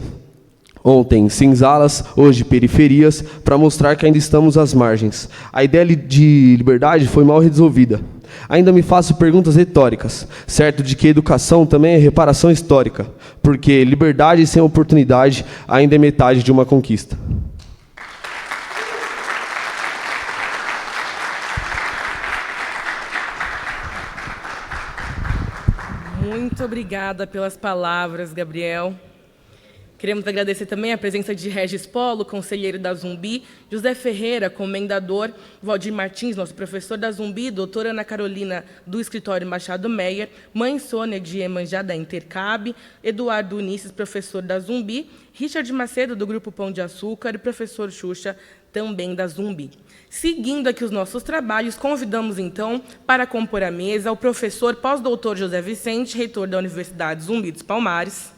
Ontem senzalas, hoje periferias, para mostrar que ainda estamos às margens. A ideia de liberdade foi mal resolvida. Ainda me faço perguntas retóricas, certo de que educação também é reparação histórica, porque liberdade sem oportunidade ainda é metade de uma conquista. Muito obrigada pelas palavras, Gabriel. Queremos agradecer também a presença de Regis Polo, conselheiro da Zumbi, José Ferreira, comendador, Valdir Martins, nosso professor da Zumbi, doutora Ana Carolina, do escritório Machado Meyer, mãe Sônia de Iemanjá, da Intercab, Eduardo Unisses, professor da Zumbi, Richard Macedo, do Grupo Pão de Açúcar, e professor Xuxa, também da Zumbi. Seguindo aqui os nossos trabalhos, convidamos, então, para compor a mesa o professor pós-doutor José Vicente, reitor da Universidade Zumbi dos Palmares,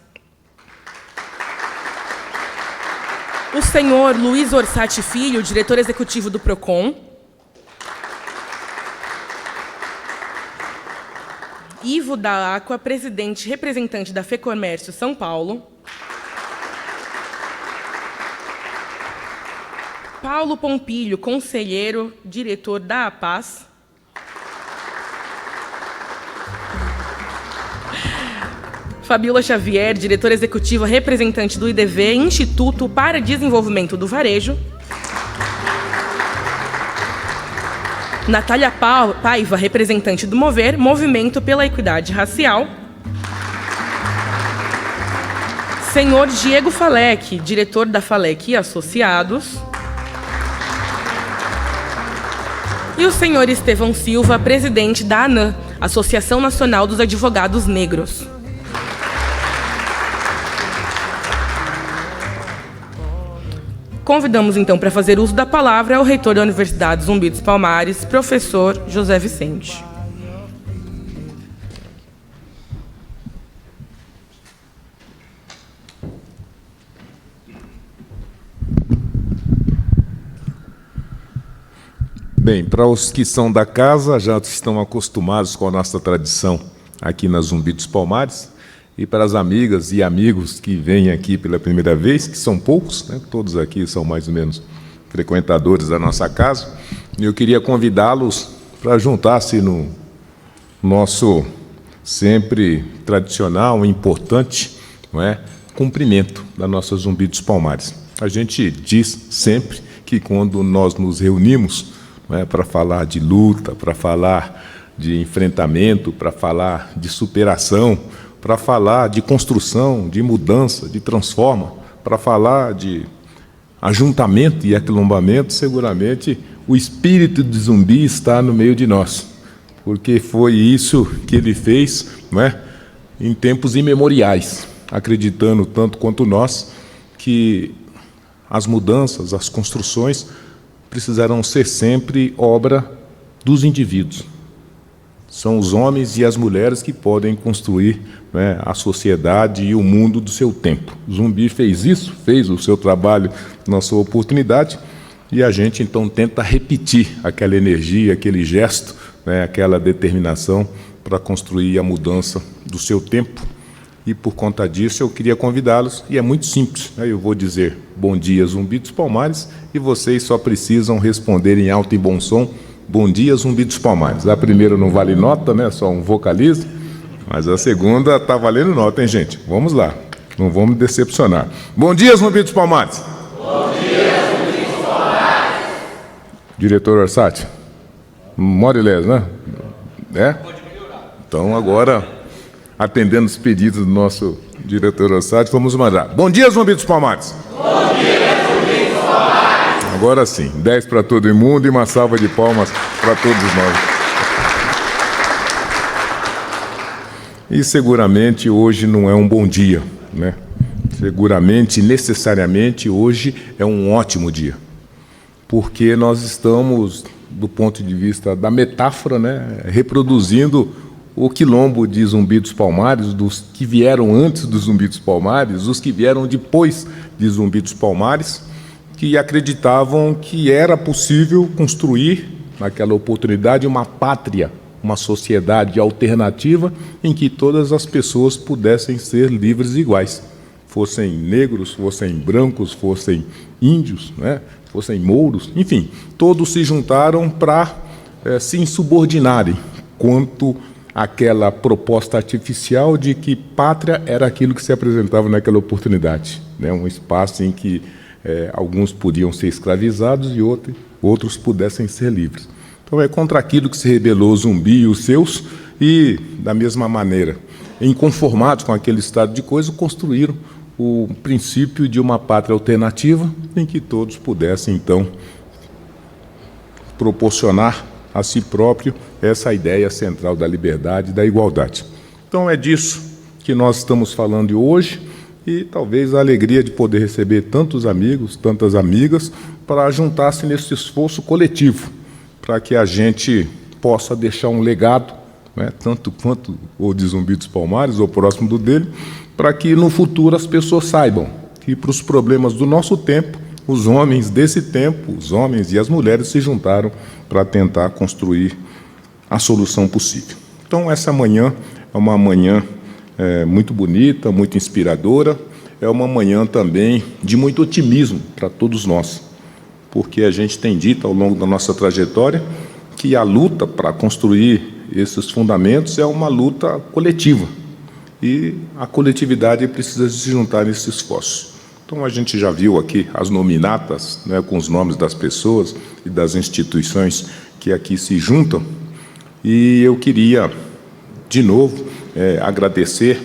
o senhor Luiz Orsatti Filho, diretor executivo do PROCON, Ivo da Aqua, representante da FEComércio São Paulo, Paulo Pompilho, conselheiro, diretor da APAS, Fabiola Xavier, diretora executiva representante do IDV, Instituto para Desenvolvimento do Varejo. Natália Paiva, representante do MOVER, Movimento pela Equidade Racial. Senhor Diego Falec, diretor da Falec e Associados. E o senhor Estevão Silva, presidente da ANAM, Associação Nacional dos Advogados Negros. Convidamos, então, para fazer uso da palavra o reitor da Universidade Zumbi dos Palmares, professor José Vicente. Bem, para os que são da casa, já estão acostumados com a nossa tradição aqui na Zumbi dos Palmares, e para as amigas e amigos que vêm aqui pela primeira vez, que são poucos, né? Todos aqui são mais ou menos frequentadores da nossa casa, e eu queria convidá-los para juntar-se no nosso sempre tradicional e importante, não é, cumprimento da nossa Zumbi dos Palmares. A gente diz sempre que quando nós nos reunimos né, para falar de luta, para falar de enfrentamento, para falar de superação, para falar de construção, de mudança, de transforma, para falar de ajuntamento e aquilombamento, seguramente o espírito de Zumbi está no meio de nós, porque foi isso que ele fez, não é, em tempos imemoriais, acreditando tanto quanto nós que as mudanças, as construções precisarão ser sempre obra dos indivíduos. São os homens e as mulheres que podem construir, né, a sociedade e o mundo do seu tempo. Zumbi fez isso, fez o seu trabalho na sua oportunidade, e a gente então tenta repetir aquela energia, aquele gesto, né, aquela determinação para construir a mudança do seu tempo. E por conta disso eu queria convidá-los, e é muito simples, né? Eu vou dizer bom dia Zumbi dos Palmares, e vocês só precisam responder em alto e bom som: bom dia, Zumbi dos Palmares. A primeira não vale nota, né? Só um vocaliza. Mas a segunda está valendo nota, hein, gente? Vamos lá. Não vamos decepcionar. Bom dia, Zumbi dos Palmares. Bom dia, Zumbi dos Palmares. Diretor Orsatti. Morilés, né? É? Então, agora, atendendo os pedidos do nosso diretor Orsatti, vamos mandar. Bom dia, Zumbi dos Palmares. Bom dia, Zumbi dos Palmares. Agora sim, 10 para todo mundo e uma salva de palmas para todos nós. E seguramente hoje não é um bom dia, né? Seguramente, necessariamente, hoje é um ótimo dia. Porque nós estamos, do ponto de vista da metáfora, né, reproduzindo o quilombo de Zumbi dos Palmares, dos que vieram antes do Zumbi dos Palmares, os que vieram depois de Zumbi dos Palmares, que acreditavam que era possível construir, naquela oportunidade, uma pátria, uma sociedade alternativa em que todas as pessoas pudessem ser livres e iguais. Fossem negros, fossem brancos, fossem índios, né? Fossem mouros, enfim, todos se juntaram para se insubordinarem quanto àquela proposta artificial de que pátria era aquilo que se apresentava naquela oportunidade, né? Um espaço em que alguns podiam ser escravizados e outros pudessem ser livres. Então é contra aquilo que se rebelou Zumbi e os seus, e, da mesma maneira, inconformados com aquele estado de coisas, construíram o princípio de uma pátria alternativa em que todos pudessem, então, proporcionar a si próprio essa ideia central da liberdade e da igualdade. Então é disso que nós estamos falando hoje, e talvez a alegria de poder receber tantos amigos, tantas amigas, para juntar-se nesse esforço coletivo, para que a gente possa deixar um legado, né, tanto quanto o de Zumbi dos Palmares, ou próximo do dele, para que no futuro as pessoas saibam que para os problemas do nosso tempo, os homens desse tempo, os homens e as mulheres se juntaram para tentar construir a solução possível. Então essa manhã é uma manhã muito bonita, muito inspiradora, é uma manhã também de muito otimismo para todos nós, porque a gente tem dito ao longo da nossa trajetória que a luta para construir esses fundamentos é uma luta coletiva, e a coletividade precisa se juntar nesse esforço. Então a gente já viu aqui as nominatas, né, com os nomes das pessoas e das instituições que aqui se juntam, e eu queria, de novo, agradecer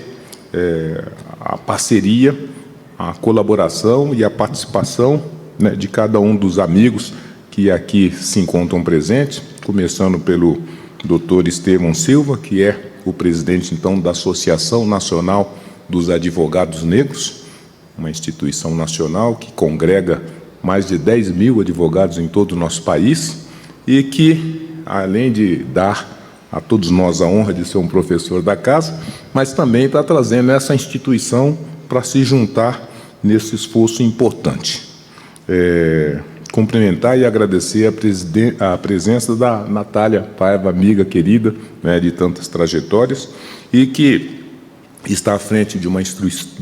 a parceria, a colaboração e a participação, né, de cada um dos amigos que aqui se encontram presentes, começando pelo Dr. Estevão Silva, que é o presidente, então, da Associação Nacional dos Advogados Negros, uma instituição nacional que congrega mais de 10 mil advogados em todo o nosso país, e que, além de dar a todos nós a honra de ser um professor da casa, mas também está trazendo essa instituição para se juntar nesse esforço importante. Cumprimentar e agradecer a presença da Natália Paiva, amiga querida, né, de tantas trajetórias, e que está à frente de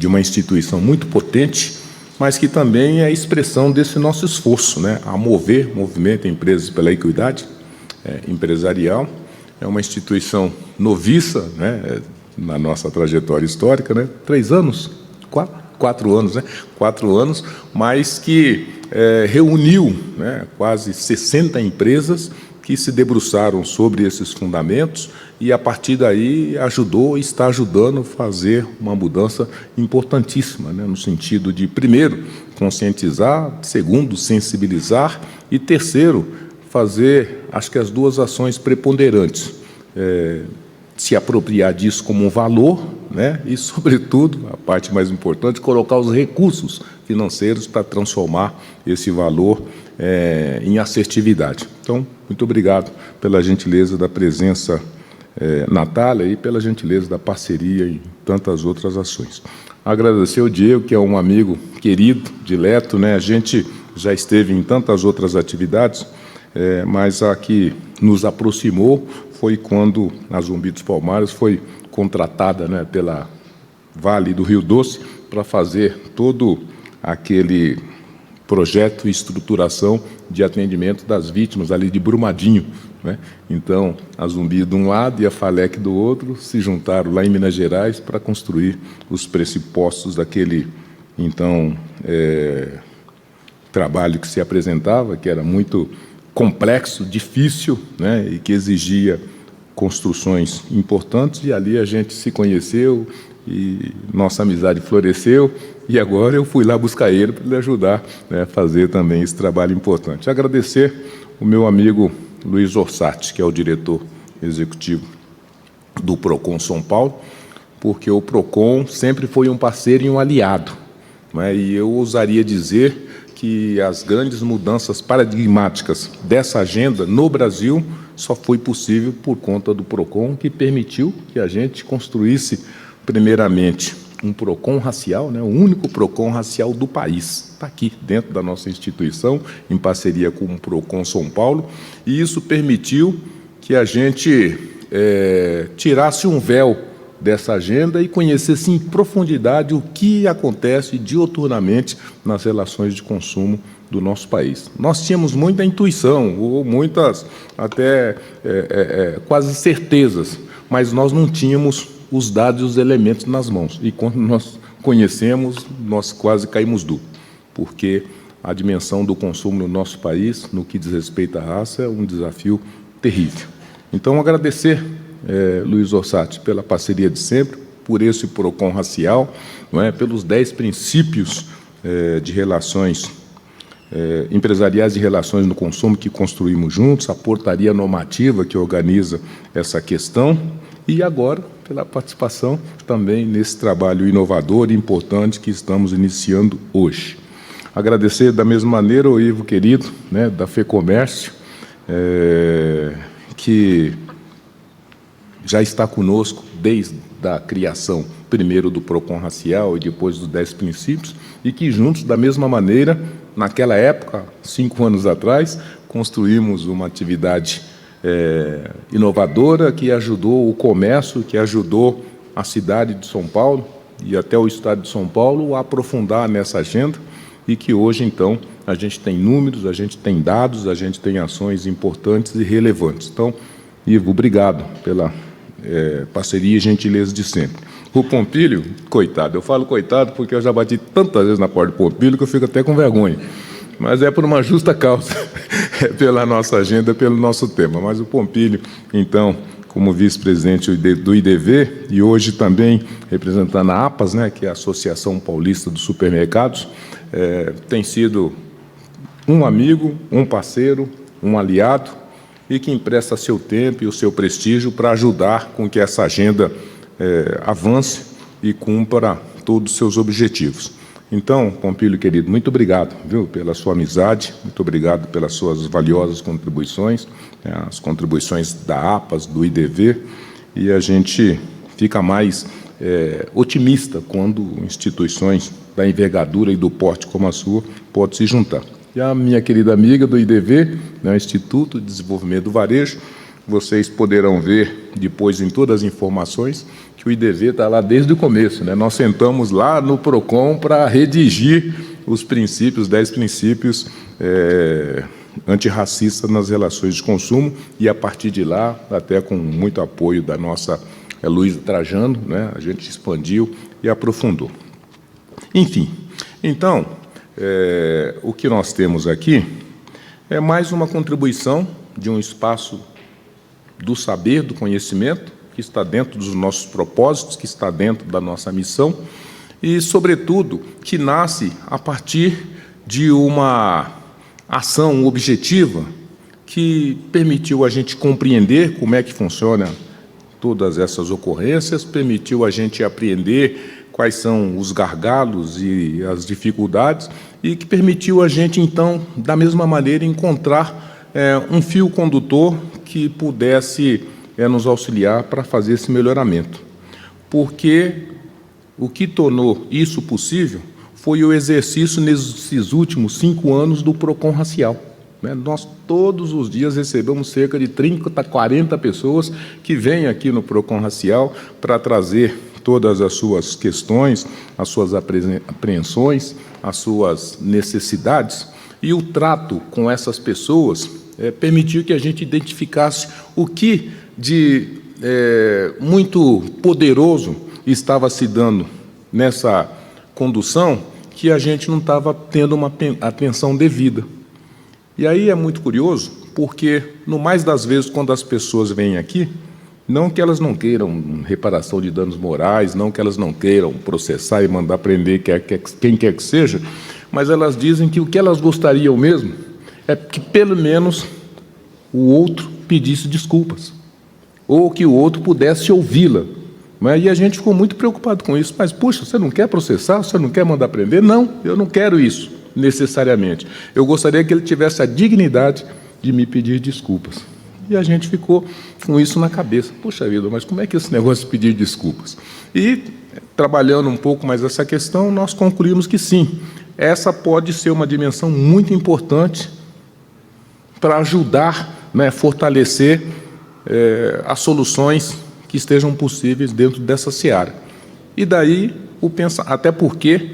uma instituição muito potente, mas que também é expressão desse nosso esforço, né, a mover Movimento Empresas pela Equidade Empresarial. É uma instituição noviça, né, na nossa trajetória histórica, né, 3 anos, 4 anos, né? 4 anos, mas que reuniu, né, quase 60 empresas que se debruçaram sobre esses fundamentos e, a partir daí, ajudou e está ajudando a fazer uma mudança importantíssima, né, no sentido de, primeiro, conscientizar, segundo, sensibilizar e, terceiro, fazer, acho que as 2 ações preponderantes, se apropriar disso como um valor, né, e, sobretudo, a parte mais importante, colocar os recursos financeiros para transformar esse valor em assertividade. Então, muito obrigado pela gentileza da presença, Natália, e pela gentileza da parceria em tantas outras ações. Agradecer ao Diego, que é um amigo querido, dileto, né? A gente já esteve em tantas outras atividades, mas a que nos aproximou foi quando a Zumbi dos Palmares foi contratada, né, pela Vale do Rio Doce para fazer todo aquele projeto e estruturação de atendimento das vítimas ali de Brumadinho, né? Então, a Zumbi de um lado e a FALEC do outro se juntaram lá em Minas Gerais para construir os pressupostos daquele, então, trabalho que se apresentava, que era muito complexo, difícil, né, e que exigia construções importantes, e ali a gente se conheceu e nossa amizade floresceu, e agora eu fui lá buscar ele para ele ajudar, né, a fazer também esse trabalho importante. Agradecer o meu amigo Luiz Orsatti, que é o diretor executivo do PROCON São Paulo, porque o PROCON sempre foi um parceiro e um aliado, né, e eu ousaria dizer que as grandes mudanças paradigmáticas dessa agenda no Brasil só foi possível por conta do PROCON, que permitiu que a gente construísse, primeiramente, um PROCON racial, né, o único PROCON racial do país. Está aqui dentro da nossa instituição, em parceria com o PROCON São Paulo, e isso permitiu que a gente tirasse um véu dessa agenda e conhecesse em profundidade o que acontece diuturnamente nas relações de consumo do nosso país. Nós tínhamos muita intuição, ou muitas até quase certezas, mas nós não tínhamos os dados e os elementos nas mãos. E quando nós conhecemos, nós quase caímos duro, porque a dimensão do consumo no nosso país, no que diz respeito à raça, é um desafio terrível. Então, agradecer, Luiz Orsatti, pela parceria de sempre, por esse PROCON racial, não é, pelos 10 princípios de relações empresariais e relações no consumo que construímos juntos, a portaria normativa que organiza essa questão, e agora pela participação também nesse trabalho inovador e importante que estamos iniciando hoje. Agradecer da mesma maneira ao Ivo querido, né, da FEComércio, que já está conosco desde a criação, primeiro do PROCON racial e depois dos 10 princípios, e que juntos, da mesma maneira, naquela época, 5 anos atrás, construímos uma atividade inovadora que ajudou o comércio, que ajudou a cidade de São Paulo e até o estado de São Paulo a aprofundar nessa agenda, e que hoje, então, a gente tem números, a gente tem dados, a gente tem ações importantes e relevantes. Então, Ivo, obrigado pela parceria e gentileza de sempre. O Pompílio, coitado, eu falo coitado porque eu já bati tantas vezes na porta do Pompílio que eu fico até com vergonha, mas é por uma justa causa, pela nossa agenda, pelo nosso tema. Mas o Pompílio, então, como vice-presidente do IDV, e hoje também representando a APAS, né, que é a Associação Paulista dos Supermercados, tem sido um amigo, um parceiro, um aliado, e que empresta seu tempo e o seu prestígio para ajudar com que essa agenda avance e cumpra todos os seus objetivos. Então, Pompílio, querido, muito obrigado, viu, pela sua amizade, muito obrigado pelas suas valiosas contribuições, as contribuições da APAS, do IDV, e a gente fica mais otimista quando instituições da envergadura e do porte como a sua podem se juntar. E a minha querida amiga do IDV, né, Instituto de Desenvolvimento do Varejo, vocês poderão ver depois em todas as informações que o IDV está lá desde o começo, né? Nós sentamos lá no PROCON para redigir os princípios, 10 princípios antirracistas nas relações de consumo, e a partir de lá, até com muito apoio da nossa Luísa Trajano, né, a gente expandiu e aprofundou. Enfim, então, o que nós temos aqui é mais uma contribuição de um espaço do saber, do conhecimento, que está dentro dos nossos propósitos, que está dentro da nossa missão, e, sobretudo, que nasce a partir de uma ação objetiva que permitiu a gente compreender como é que funciona todas essas ocorrências, permitiu a gente apreender quais são os gargalos e as dificuldades, e que permitiu a gente, então, da mesma maneira, encontrar um fio condutor que pudesse nos auxiliar para fazer esse melhoramento. Porque o que tornou isso possível foi o exercício, nesses últimos 5 anos, do PROCON racial. Nós, todos os dias, recebemos cerca de 30, 40 pessoas que vêm aqui no PROCON racial para trazer todas as suas questões, as suas apreensões, as suas necessidades. E o trato com essas pessoas permitiu que a gente identificasse o que de muito poderoso estava se dando nessa condução, que a gente não estava tendo uma atenção devida. E aí é muito curioso, porque, no mais das vezes, quando as pessoas vêm aqui, não que elas não queiram reparação de danos morais, não que elas não queiram processar e mandar prender quem quer que seja, mas elas dizem que o que elas gostariam mesmo é que, pelo menos, o outro pedisse desculpas, ou que o outro pudesse ouvi-la. E a gente ficou muito preocupado com isso. Mas, puxa, você não quer processar? Você não quer mandar prender? Não, eu não quero isso, necessariamente. Eu gostaria que ele tivesse a dignidade de me pedir desculpas. E a gente ficou com isso na cabeça. Puxa vida, mas como é que esse negócio de pedir desculpas? E, trabalhando um pouco mais essa questão, nós concluímos que sim, essa pode ser uma dimensão muito importante para ajudar, fortalecer as soluções que estejam possíveis dentro dessa seara. E daí, até porque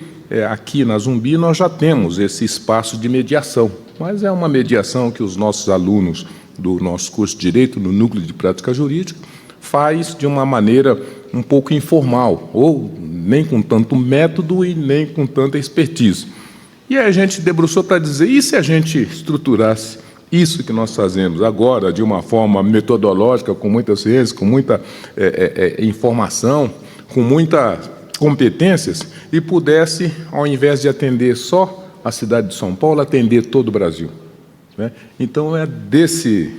aqui na Zumbi nós já temos esse espaço de mediação, mas é uma mediação que os nossos alunos do nosso curso de Direito, no Núcleo de Prática Jurídica, faz de uma maneira um pouco informal, ou nem com tanto método e nem com tanta expertise. E aí a gente debruçou para dizer, e se a gente estruturasse isso que nós fazemos agora de uma forma metodológica, com muita ciência, com muita informação, com muitas competências, e pudesse, ao invés de atender só a cidade de São Paulo, atender todo o Brasil. Então, desse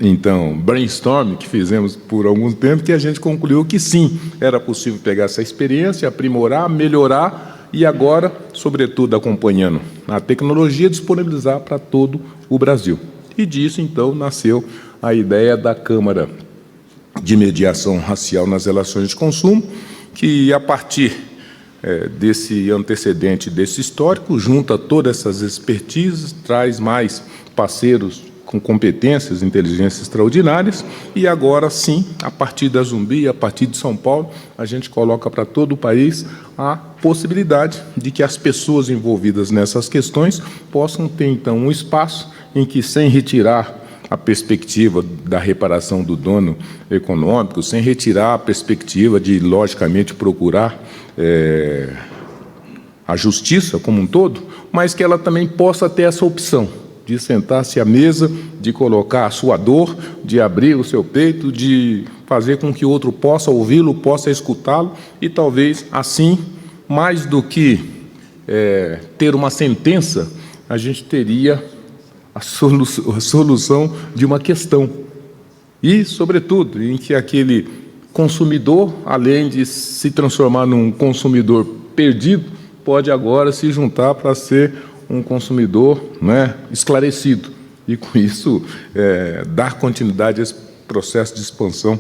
então, brainstorm que fizemos por algum tempo, que a gente concluiu que sim, era possível pegar essa experiência, aprimorar, melhorar, e agora, sobretudo, acompanhando a tecnologia, disponibilizar para todo o Brasil. E disso, então, nasceu a ideia da Câmara de Mediação Racial nas Relações de Consumo, que, a partir desse antecedente, desse histórico, junta todas essas expertises, traz mais parceiros com competências, inteligências extraordinárias, e agora sim, a partir da Zumbi, a partir de São Paulo, a gente coloca para todo o país a possibilidade de que as pessoas envolvidas nessas questões possam ter, então, um espaço em que, sem retirar a perspectiva da reparação do dano econômico, sem retirar a perspectiva de, logicamente, procurar a justiça como um todo, mas que ela também possa ter essa opção de sentar-se à mesa, de colocar a sua dor, de abrir o seu peito, de fazer com que o outro possa ouvi-lo, possa escutá-lo, e talvez, assim, mais do que ter uma sentença, a gente teria a solução de uma questão. E, sobretudo, em que aquele consumidor, além de se transformar num consumidor perdido, pode agora se juntar para ser um consumidor esclarecido, e, com isso, dar continuidade a esse processo de expansão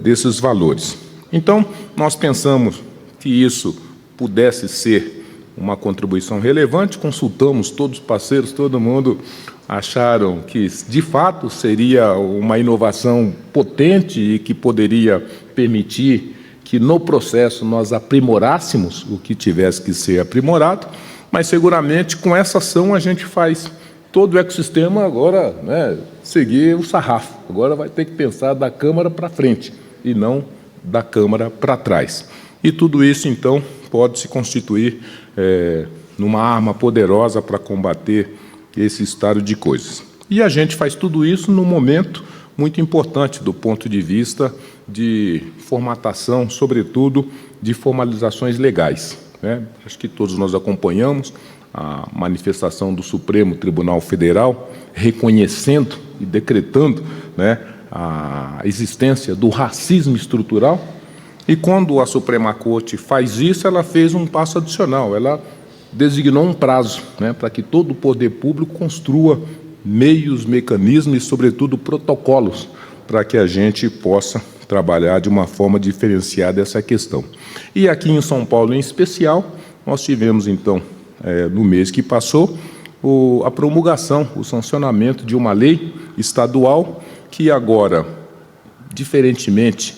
desses valores. Então, nós pensamos que isso pudesse ser uma contribuição relevante, consultamos todos os parceiros, todo mundo acharam que, de fato, seria uma inovação potente e que poderia permitir que, no processo, nós aprimorássemos o que tivesse que ser aprimorado, mas, seguramente, com essa ação, a gente faz todo o ecossistema agora seguir o sarrafo. Agora vai ter que pensar da Câmara para frente e não da Câmara para trás. E tudo isso, então, pode se constituir numa arma poderosa para combater esse estado de coisas. E a gente faz tudo isso num momento muito importante do ponto de vista de formatação, sobretudo de formalizações legais, né? Acho que todos nós acompanhamos a manifestação do Supremo Tribunal Federal reconhecendo e decretando, né, a existência do racismo estrutural. E quando a Suprema Corte faz isso, ela fez um passo adicional, ela designou um prazo, né, para que todo o poder público construa meios, mecanismos e, sobretudo, protocolos para que a gente possa trabalhar de uma forma diferenciada essa questão. E aqui em São Paulo, em especial, nós tivemos, então, no mês que passou, a promulgação, o sancionamento de uma lei estadual que agora, diferentemente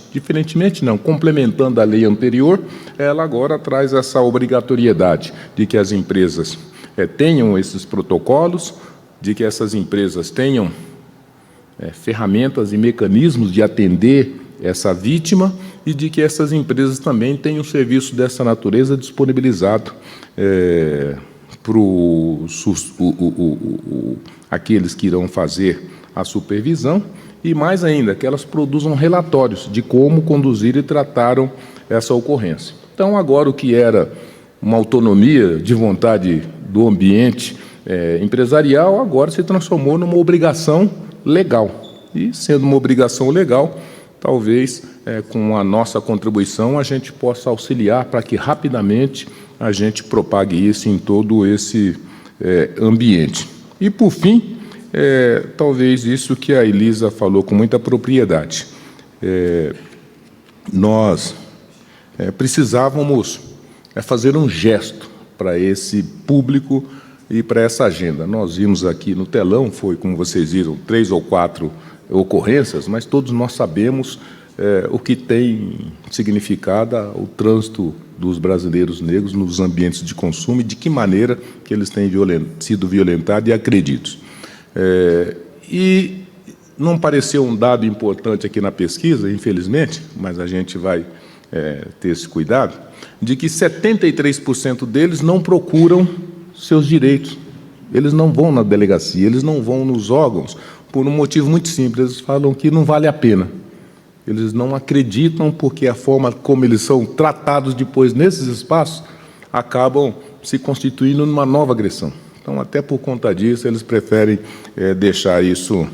não, complementando a lei anterior, ela agora traz essa obrigatoriedade de que as empresas tenham esses protocolos, de que essas empresas tenham ferramentas e mecanismos de atender essa vítima e de que essas empresas também tenham um serviço dessa natureza disponibilizado para aqueles que irão fazer a supervisão e, mais ainda, que elas produzam relatórios de como conduzir e trataram essa ocorrência. Então, agora, o que era uma autonomia de vontade do ambiente empresarial, agora se transformou numa obrigação legal. E, sendo uma obrigação legal, talvez, com a nossa contribuição, a gente possa auxiliar para que, rapidamente, a gente propague isso em todo esse ambiente. E, por fim, talvez isso que a Elisa falou com muita propriedade. Nós precisávamos fazer um gesto para esse público e para essa agenda. Nós vimos aqui no telão, foi, como vocês viram, 3 ou 4 ocorrências, mas todos nós sabemos o que tem significado o trânsito dos brasileiros negros nos ambientes de consumo e de que maneira que eles têm sido violentados e agredidos. E não pareceu um dado importante aqui na pesquisa, infelizmente, mas a gente vai ter esse cuidado, de que 73% deles não procuram seus direitos. Eles não vão na delegacia, eles não vão nos órgãos, por um motivo muito simples, eles falam que não vale a pena. Eles não acreditam porque a forma como eles são tratados depois nesses espaços acabam se constituindo numa nova agressão. Então, até por conta disso, eles preferem deixar isso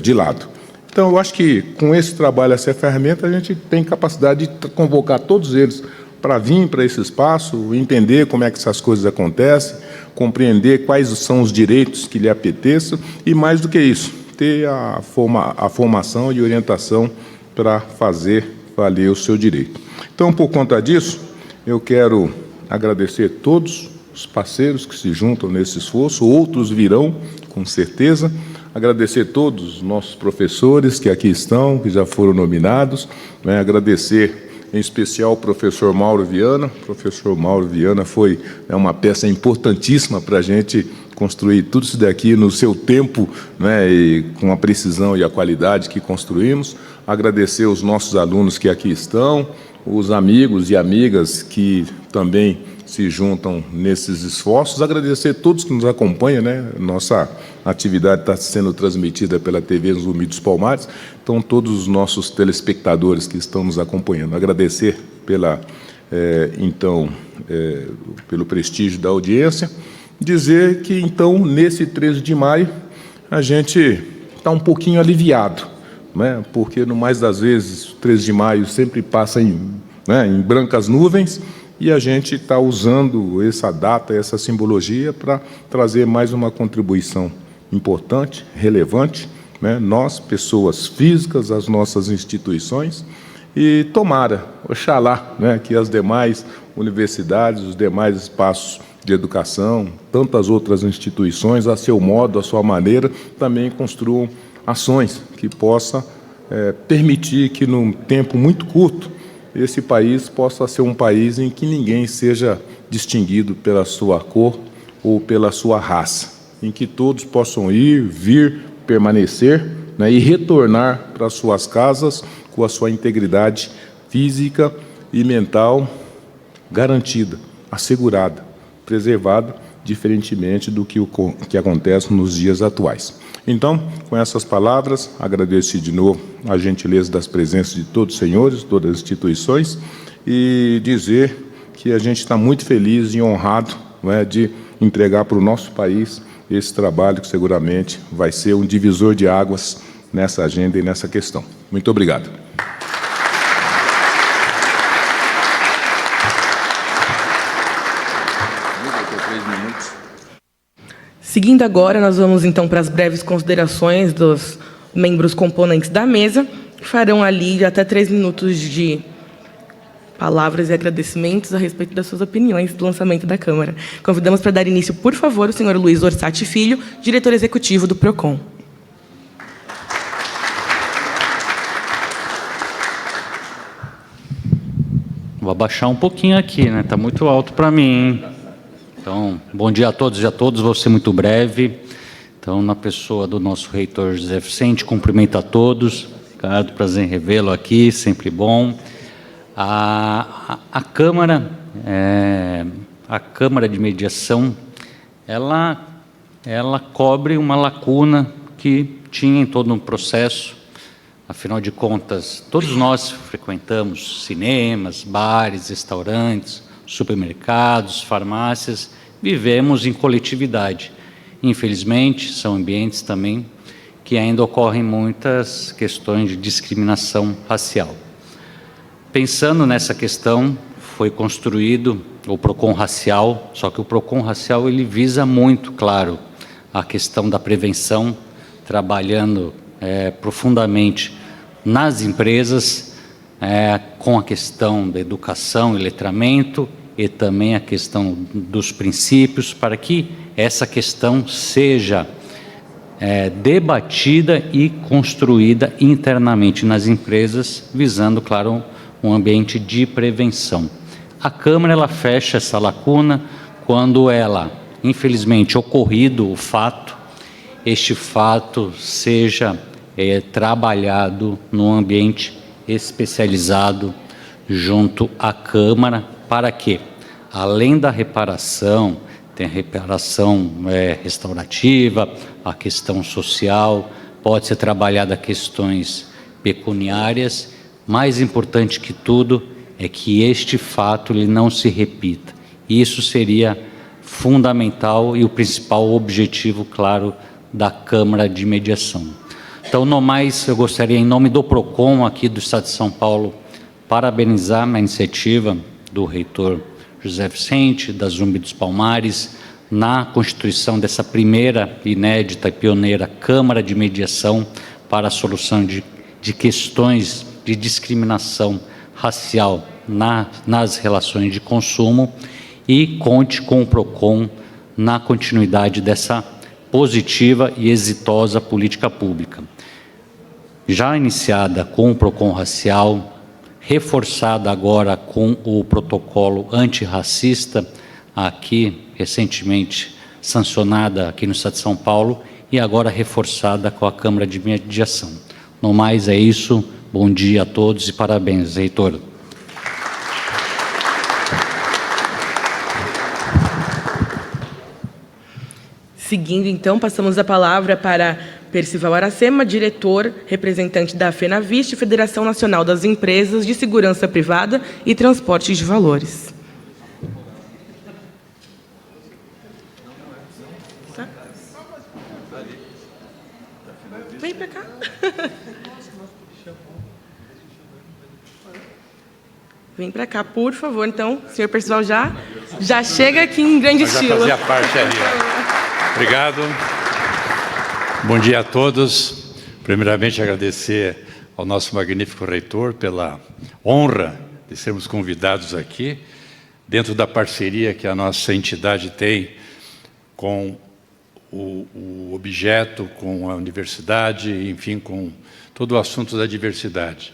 de lado. Então, eu acho que com esse trabalho, essa ferramenta, a gente tem capacidade de convocar todos eles para vir para esse espaço, entender como é que essas coisas acontecem, compreender quais são os direitos que lhe apeteçam e, mais do que isso, ter a formação e orientação para fazer valer o seu direito. Então, por conta disso, eu quero agradecer todos os parceiros que se juntam nesse esforço, outros virão, com certeza. Agradecer todos os nossos professores que aqui estão, que já foram nominados, né? Agradecer em especial o professor Mauro Viana. O professor Mauro Viana foi uma peça importantíssima para a gente construir tudo isso daqui no seu tempo, né, e com a precisão e a qualidade que construímos. Agradecer os nossos alunos que aqui estão, os amigos e amigas que também se juntam nesses esforços. Agradecer a todos que nos acompanham, né? Nossa atividade está sendo transmitida pela TV Zumbi dos Palmares, então todos os nossos telespectadores que estão nos acompanhando. Agradecer pelo prestígio da audiência. Dizer que, então, nesse 13 de maio, a gente está um pouquinho aliviado, né? Porque, no mais das vezes, o 13 de maio sempre passa em brancas nuvens, e a gente está usando essa data, essa simbologia, para trazer mais uma contribuição importante, relevante, né? Nós, pessoas físicas, as nossas instituições, e tomara, oxalá, né, que as demais universidades, os demais espaços de educação, tantas outras instituições, a seu modo, a sua maneira, também construam ações que possam permitir que, num tempo muito curto, esse país possa ser um país em que ninguém seja distinguido pela sua cor ou pela sua raça, em que todos possam ir, vir, permanecer, né, e retornar para suas casas com a sua integridade física e mental garantida, assegurada, preservada, diferentemente do que acontece nos dias atuais. Então, com essas palavras, agradeço de novo a gentileza das presenças de todos os senhores, todas as instituições, e dizer que a gente está muito feliz e honrado, não é, de entregar para o nosso país esse trabalho que seguramente vai ser um divisor de águas nessa agenda e nessa questão. Muito obrigado. Seguindo agora, nós vamos então para as breves considerações dos membros componentes da mesa, que farão ali até 3 minutos de palavras e agradecimentos a respeito das suas opiniões do lançamento da Câmara. Convidamos para dar início, por favor, o senhor Luiz Orsatti Filho, diretor executivo do PROCON. Vou abaixar um pouquinho aqui, né? Está muito alto para mim, hein? Então, bom dia a todos e a todas, vou ser muito breve. Então, na pessoa do nosso reitor José Vicente, cumprimento a todos. Ricardo, prazer em revê-lo aqui, sempre bom. A Câmara de Mediação, ela cobre uma lacuna que tinha em todo um processo. Afinal de contas, todos nós frequentamos cinemas, bares, restaurantes, supermercados, farmácias, vivemos em coletividade. Infelizmente, são ambientes também que ainda ocorrem muitas questões de discriminação racial. Pensando nessa questão, foi construído o PROCON racial, só que o PROCON racial ele visa muito, claro, a questão da prevenção, trabalhando profundamente nas empresas, com a questão da educação e letramento, e também a questão dos princípios, para que essa questão seja debatida e construída internamente nas empresas, visando, claro, um ambiente de prevenção. A Câmara ela fecha essa lacuna quando ela, infelizmente, ocorrido o fato, este fato seja trabalhado num ambiente especializado junto à Câmara, para que, além da reparação, tem a reparação restaurativa, a questão social, pode ser trabalhada questões pecuniárias. Mais importante que tudo é que este fato ele não se repita. Isso seria fundamental e o principal objetivo, claro, da Câmara de Mediação. Então, no mais, eu gostaria, em nome do PROCON aqui do Estado de São Paulo, parabenizar a iniciativa do reitor José Vicente, da Zumbi dos Palmares, na constituição dessa primeira, inédita e pioneira Câmara de Mediação para a solução de questões de discriminação racial nas relações de consumo, e conte com o PROCON na continuidade dessa positiva e exitosa política pública. Já iniciada com o PROCON racial, reforçada agora com o protocolo antirracista, aqui recentemente sancionada aqui no Estado de São Paulo, e agora reforçada com a Câmara de Mediação. No mais é isso, bom dia a todos e parabéns, reitor. Seguindo, então, passamos a palavra para Percival Aracema, diretor, representante da FENAVIST, Federação Nacional das Empresas de Segurança Privada e Transporte de Valores. Tá? Vem para cá. Vem para cá, por favor. Então, senhor Percival já chega aqui em grande estilo. Já fazia parte ali. Obrigado. Bom dia a todos. Primeiramente, agradecer ao nosso magnífico reitor pela honra de sermos convidados aqui, dentro da parceria que a nossa entidade tem com o objeto, com a universidade, enfim, com todo o assunto da diversidade.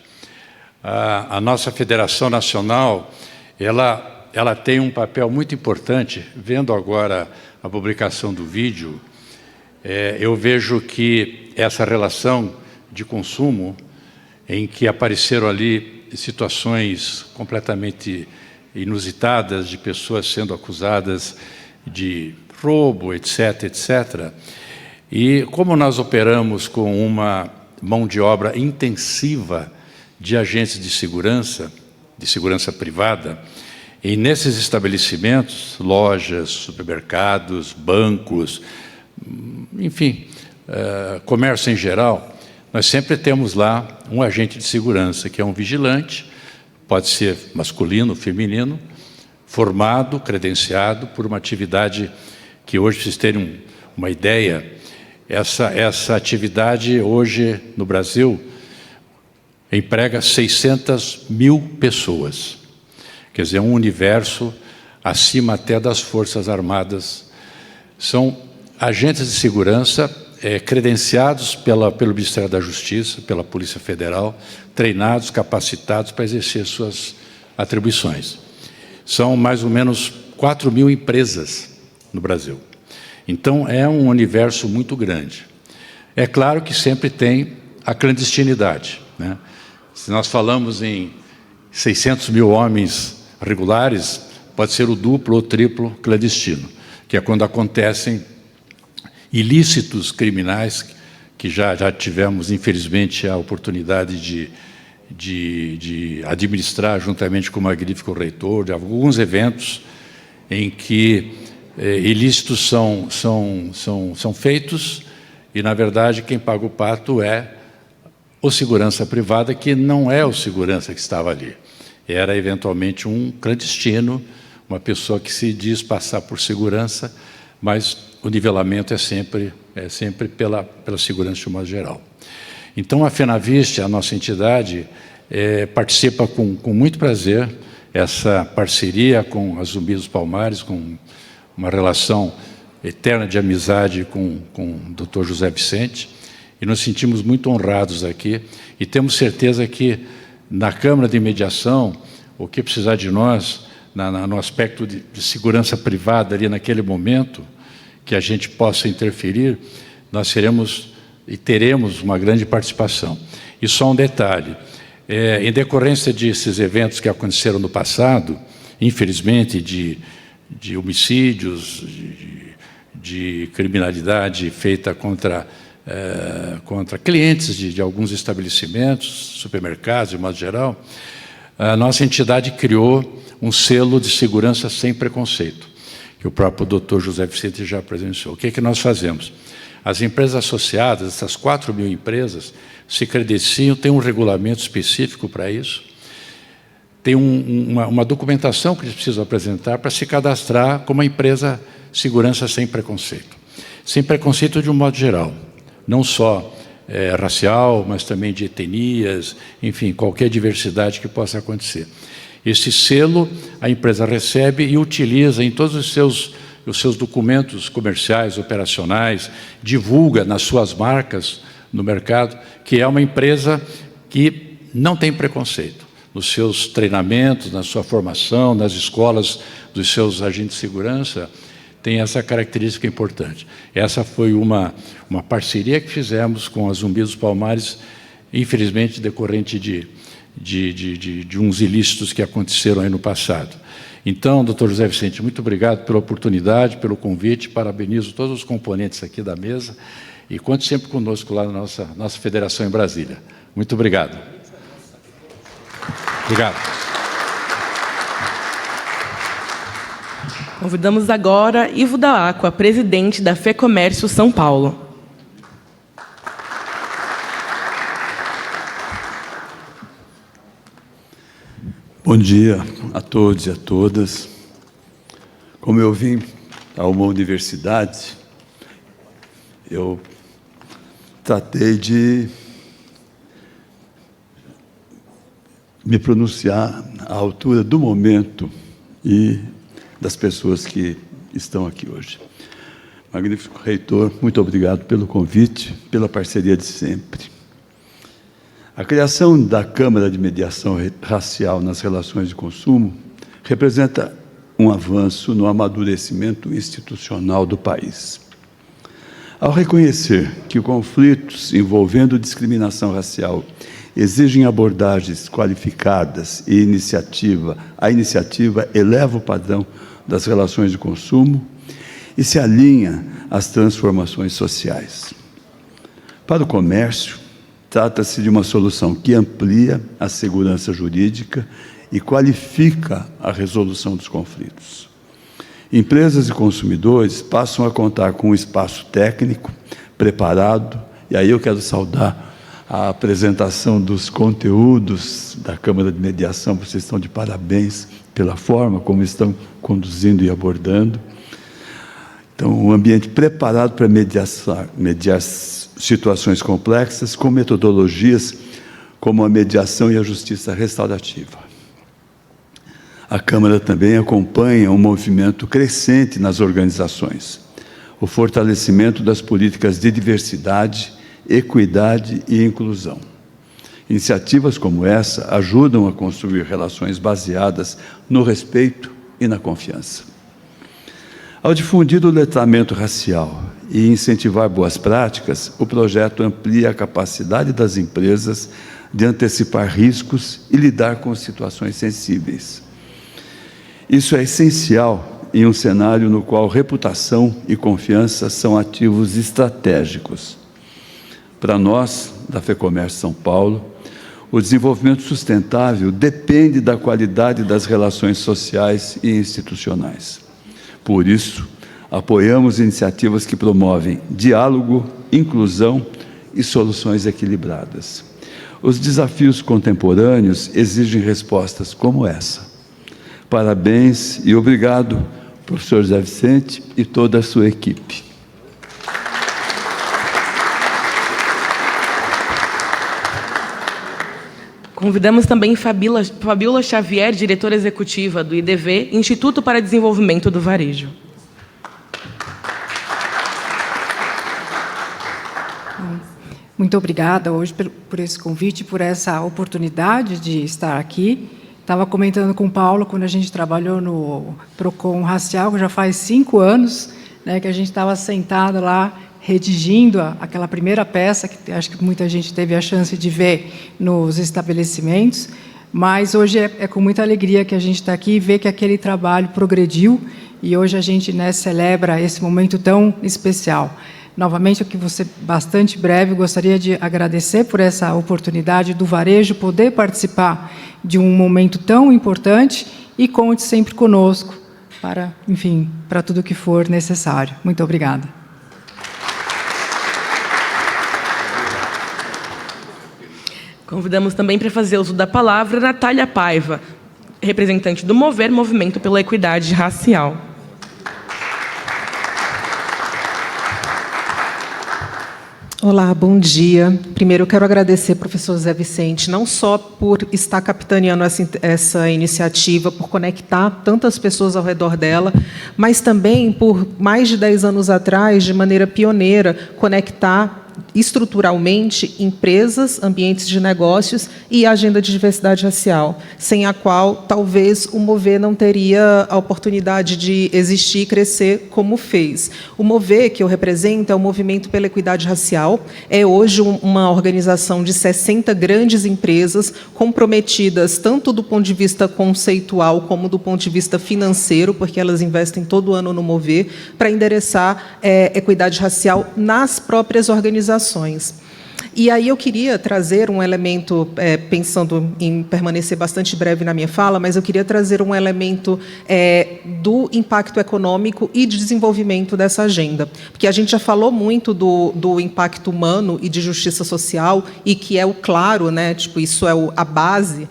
A nossa Federação Nacional, ela tem um papel muito importante. Vendo agora a publicação do vídeo, eu vejo que essa relação de consumo, em que apareceram ali situações completamente inusitadas de pessoas sendo acusadas de roubo, etc., etc. E como nós operamos com uma mão de obra intensiva de agentes de segurança privada, e nesses estabelecimentos, lojas, supermercados, bancos, enfim, comércio em geral, nós sempre temos lá um agente de segurança, que é um vigilante, pode ser masculino, feminino, formado, credenciado por uma atividade que hoje, para vocês terem uma ideia, essa atividade hoje no Brasil emprega 600 mil pessoas. Quer dizer, um universo acima até das Forças Armadas. São agentes de segurança credenciados pelo Ministério da Justiça, pela Polícia Federal, treinados, capacitados para exercer suas atribuições. São mais ou menos 4 mil empresas no Brasil. Então, é um universo muito grande. É claro que sempre tem a clandestinidade, né? Se nós falamos em 600 mil homens regulares, pode ser o duplo ou triplo clandestino, que é quando acontecem ilícitos criminais, que já tivemos, infelizmente, a oportunidade de administrar, juntamente com o magnífico reitor, de alguns eventos em que ilícitos são feitos e, na verdade, quem paga o pato é o segurança privada, que não é o segurança que estava ali. Era, eventualmente, um clandestino, uma pessoa que se diz passar por segurança, mas o nivelamento é sempre pela segurança de modo geral. Então, a FenaViste, a nossa entidade, participa com muito prazer essa parceria com a Zumbi dos Palmares, com uma relação eterna de amizade com o Dr. José Vicente, e nos sentimos muito honrados aqui, e temos certeza que, na Câmara de Mediação, o que precisar de nós, no aspecto de segurança privada ali naquele momento, que a gente possa interferir, nós seremos e teremos uma grande participação. E só um detalhe, em decorrência desses eventos que aconteceram no passado, infelizmente, de homicídios, de criminalidade feita contra clientes de alguns estabelecimentos, supermercados, de modo geral, a nossa entidade criou um selo de segurança sem preconceito, que o próprio Dr. José Vicente já presenciou. O que é que nós fazemos? As empresas associadas, essas 4 mil empresas, se credenciam, tem um regulamento específico para isso, tem uma documentação que eles precisam apresentar para se cadastrar como uma empresa segurança sem preconceito. Sem preconceito de um modo geral, não só racial, mas também de etnias, enfim, qualquer diversidade que possa acontecer. Esse selo a empresa recebe e utiliza em todos os seus documentos comerciais, operacionais, divulga nas suas marcas no mercado, que é uma empresa que não tem preconceito. Nos seus treinamentos, na sua formação, nas escolas dos seus agentes de segurança, tem essa característica importante. Essa foi uma parceria que fizemos com a Zumbi dos Palmares, infelizmente decorrente de uns ilícitos que aconteceram aí no passado. Então, doutor José Vicente, muito obrigado pela oportunidade, pelo convite, parabenizo todos os componentes aqui da mesa e conte sempre conosco lá na nossa federação em Brasília. Muito obrigado. Obrigado. Convidamos agora Ivo da Aqua, presidente da FEComércio São Paulo. Bom dia a todos e a todas. Como eu vim a uma universidade, eu tratei de me pronunciar à altura do momento e das pessoas que estão aqui hoje. Magnífico reitor, muito obrigado pelo convite, pela parceria de sempre. A criação da Câmara de Mediação Racial nas Relações de Consumo representa um avanço no amadurecimento institucional do país. Ao reconhecer que conflitos envolvendo discriminação racial exigem abordagens qualificadas e a iniciativa eleva o padrão das relações de consumo e se alinha às transformações sociais. Para o comércio, trata-se de uma solução que amplia a segurança jurídica e qualifica a resolução dos conflitos. Empresas e consumidores passam a contar com um espaço técnico preparado, e aí eu quero saudar a apresentação dos conteúdos da Câmara de Mediação, vocês estão de parabéns pela forma como estão conduzindo e abordando. Então, um ambiente preparado para mediar situações complexas com metodologias como a mediação e a justiça restaurativa. A Câmara também acompanha um movimento crescente nas organizações, o fortalecimento das políticas de diversidade, equidade e inclusão. Iniciativas como essa ajudam a construir relações baseadas no respeito e na confiança. Ao difundir o letramento racial e incentivar boas práticas, o projeto amplia a capacidade das empresas de antecipar riscos e lidar com situações sensíveis. Isso é essencial em um cenário no qual reputação e confiança são ativos estratégicos. Para nós, da FEComércio São Paulo, o desenvolvimento sustentável depende da qualidade das relações sociais e institucionais. Por isso, apoiamos iniciativas que promovem diálogo, inclusão e soluções equilibradas. Os desafios contemporâneos exigem respostas como essa. Parabéns e obrigado, professor José Vicente e toda a sua equipe. Convidamos também Fabíola Xavier, diretora executiva do IDV, Instituto para Desenvolvimento do Varejo. Muito obrigada hoje por esse convite, por essa oportunidade de estar aqui. Estava comentando com o Paulo, quando a gente trabalhou no Procon Racial, que já faz 5 anos, né, que a gente estava sentado lá, redigindo aquela primeira peça, que acho que muita gente teve a chance de ver nos estabelecimentos, mas hoje é com muita alegria que a gente está aqui e vê que aquele trabalho progrediu, e hoje a gente, né, celebra esse momento tão especial. Novamente, aqui vou ser bastante breve, gostaria de agradecer por essa oportunidade do varejo poder participar de um momento tão importante e conte sempre conosco para, enfim, para tudo que for necessário. Muito obrigada. Convidamos também para fazer uso da palavra Natália Paiva, representante do MOVER, Movimento pela Equidade Racial. Olá, bom dia. Primeiro, eu quero agradecer ao professor Zé Vicente, não só por estar capitaneando essa iniciativa, por conectar tantas pessoas ao redor dela, mas também por, mais de 10 anos atrás, de maneira pioneira, conectar estruturalmente empresas, ambientes de negócios e a agenda de diversidade racial, sem a qual talvez o MOVER não teria a oportunidade de existir e crescer como fez. O MOVER, que eu represento, é o Movimento pela Equidade Racial, é hoje uma organização de 60 grandes empresas comprometidas tanto do ponto de vista conceitual como do ponto de vista financeiro, porque elas investem todo ano no MOVER, para endereçar equidade racial nas próprias organizações. E aí eu queria trazer um elemento, pensando em permanecer bastante breve na minha fala, mas eu queria trazer um elemento do impacto econômico e de desenvolvimento dessa agenda. Porque a gente já falou muito do impacto humano e de justiça social, e que é o claro, né, tipo, isso é a base,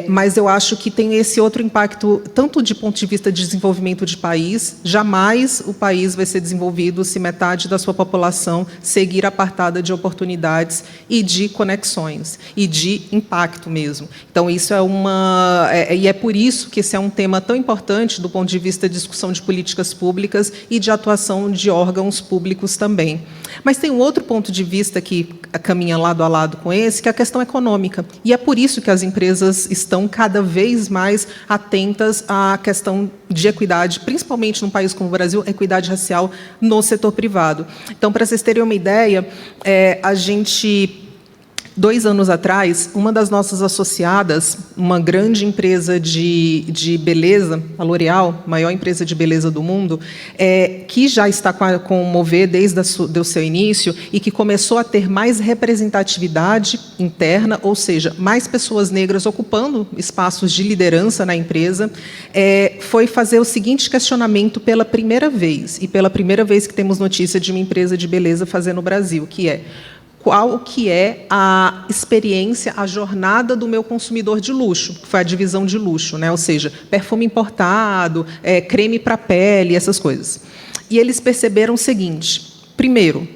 mas eu acho que tem esse outro impacto, tanto de ponto de vista de desenvolvimento de país, jamais o país vai ser desenvolvido se metade da sua população seguir apartada de oportunidades e de conexões, e de impacto mesmo. Então, isso e é por isso que esse é um tema tão importante do ponto de vista de discussão de políticas públicas e de atuação de órgãos públicos também. Mas tem um outro ponto de vista que caminha lado a lado com esse, que é a questão econômica. E é por isso que as empresas estão cada vez mais atentas à questão de equidade, principalmente num país como o Brasil, equidade racial no setor privado. Então, para vocês terem uma ideia, a gente 2 anos atrás, uma das nossas associadas, uma grande empresa de beleza, a L'Oréal, maior empresa de beleza do mundo, que já está com o Mover desde o seu início e que começou a ter mais representatividade interna, ou seja, mais pessoas negras ocupando espaços de liderança na empresa, foi fazer o seguinte questionamento pela primeira vez, e pela primeira vez que temos notícia de uma empresa de beleza fazer no Brasil, que é: qual que é a experiência, a jornada do meu consumidor de luxo, que foi a divisão de luxo, né? Ou seja, perfume importado, creme para pele, essas coisas. E eles perceberam o seguinte: primeiro,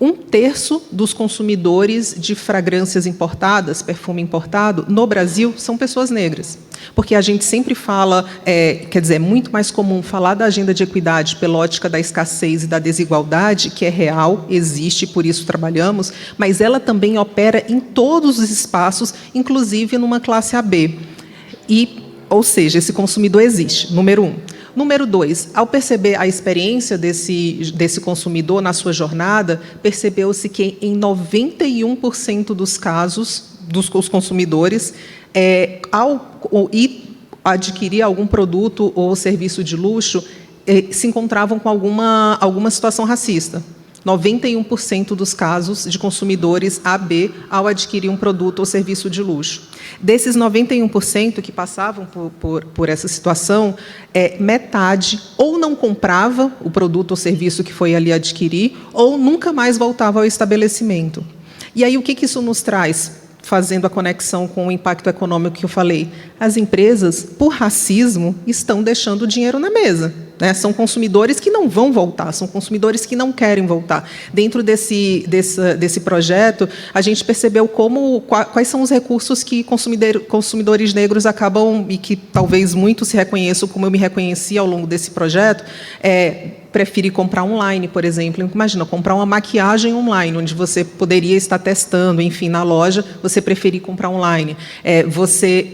1/3 dos consumidores de fragrâncias importadas, perfume importado, no Brasil, são pessoas negras. Porque a gente sempre fala, quer dizer, é muito mais comum falar da agenda de equidade pela ótica da escassez e da desigualdade, que é real, existe, por isso trabalhamos, mas ela também opera em todos os espaços, inclusive numa classe AB. Ou seja, esse consumidor existe, número 1. Número 2, ao perceber a experiência desse consumidor na sua jornada, percebeu-se que em 91% dos casos, dos consumidores, ao adquirir algum produto ou serviço de luxo, se encontravam com alguma situação racista. 91% dos casos de consumidores AB ao adquirir um produto ou serviço de luxo. Desses 91% que passavam por essa situação, metade ou não comprava o produto ou serviço que foi ali adquirir, ou nunca mais voltava ao estabelecimento. E aí, o que isso nos traz? Fazendo a conexão com o impacto econômico que eu falei. As empresas, por racismo, estão deixando o dinheiro na mesa. São consumidores que não vão voltar, são consumidores que não querem voltar. Dentro desse projeto, a gente percebeu quais são os recursos que consumidores negros acabam, e que talvez muitos se reconheçam, como eu me reconheci ao longo desse projeto, preferir comprar online, por exemplo. Imagina, comprar uma maquiagem online, onde você poderia estar testando, enfim, na loja, você preferir comprar online. Você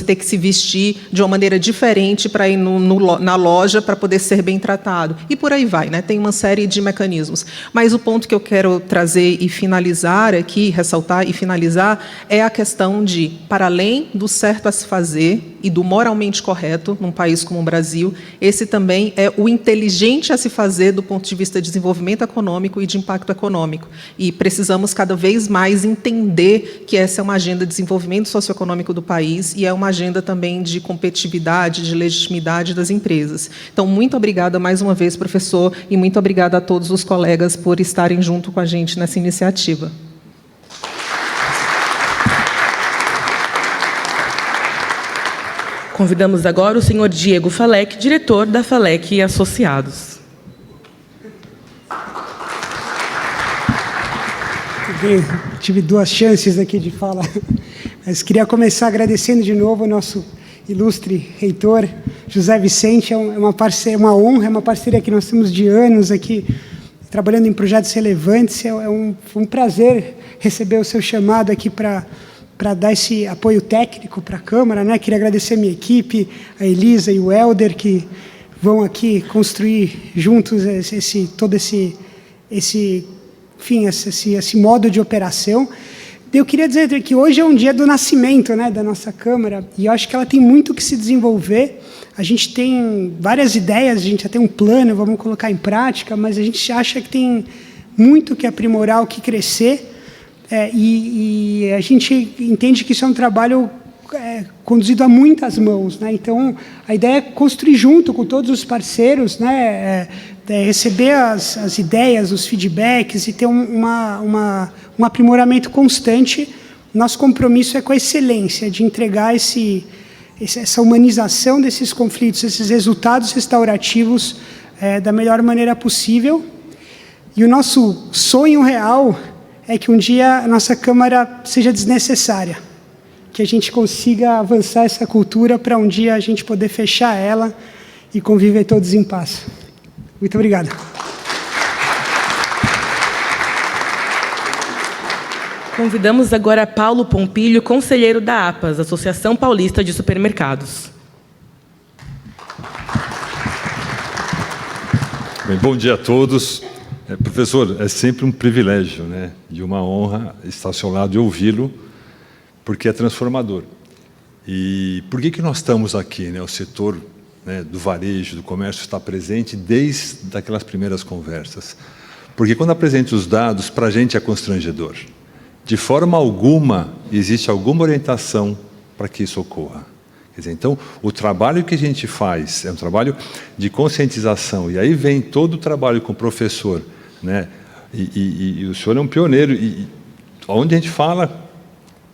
ter que se vestir de uma maneira diferente para ir na loja para poder ser bem tratado. E por aí vai, né? Tem uma série de mecanismos. Mas o ponto que eu quero trazer e finalizar aqui, ressaltar e finalizar, é a questão de, para além do certo a se fazer e do moralmente correto, num país como o Brasil, esse também é o inteligente a se fazer do ponto de vista de desenvolvimento econômico e de impacto econômico. E precisamos cada vez mais entender que essa é uma agenda de desenvolvimento socioeconômico do país e é uma agenda também de competitividade, de legitimidade das empresas. Então, muito obrigada mais uma vez, professor, e muito obrigada a todos os colegas por estarem junto com a gente nessa iniciativa. Convidamos agora o senhor Diego Falec, diretor da Falec e Associados. Bem, tive 2 chances aqui de falar, mas queria começar agradecendo de novo ao nosso ilustre reitor, José Vicente. É uma honra, é uma parceria que nós temos de anos aqui, trabalhando em projetos relevantes. Foi um prazer receber o seu chamado aqui para dar esse apoio técnico para a Câmara, né? Queria agradecer a minha equipe, a Elisa e o Helder, que vão aqui construir juntos todo esse modo de operação. Eu queria dizer que hoje é um dia do nascimento, né, da nossa Câmara, e eu acho que ela tem muito que se desenvolver. A gente tem várias ideias, a gente já tem um plano, vamos colocar em prática, mas a gente acha que tem muito que aprimorar, o que crescer. E a gente entende que isso é um trabalho conduzido a muitas mãos, né? Então, a ideia é construir junto com todos os parceiros, né? Receber as ideias, os feedbacks e ter um aprimoramento constante. Nosso compromisso é com a excelência, de entregar essa humanização desses conflitos, esses resultados restaurativos da melhor maneira possível. E o nosso sonho real é que um dia a nossa Câmara seja desnecessária, que a gente consiga avançar essa cultura para um dia a gente poder fechar ela e conviver todos em paz. Muito obrigado. Convidamos agora Paulo Pompilho, conselheiro da APAS, Associação Paulista de Supermercados. Bem, bom dia a todos. Professor, é sempre um privilégio, né, e uma honra estar ao seu lado e ouvi-lo, porque é transformador. E por que nós estamos aqui, né? O setor, né, do varejo, do comércio está presente desde aquelas primeiras conversas. Porque quando apresenta os dados, para a gente é constrangedor. De forma alguma existe alguma orientação para que isso ocorra. Quer dizer, então, o trabalho que a gente faz é um trabalho de conscientização, e aí vem todo o trabalho com o professor, né? E o senhor é um pioneiro, e onde a gente fala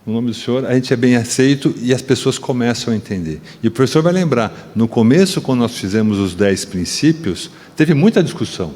o nome do senhor, a gente é bem aceito e as pessoas começam a entender. E o professor vai lembrar, no começo, quando nós fizemos os 10 princípios, teve muita discussão,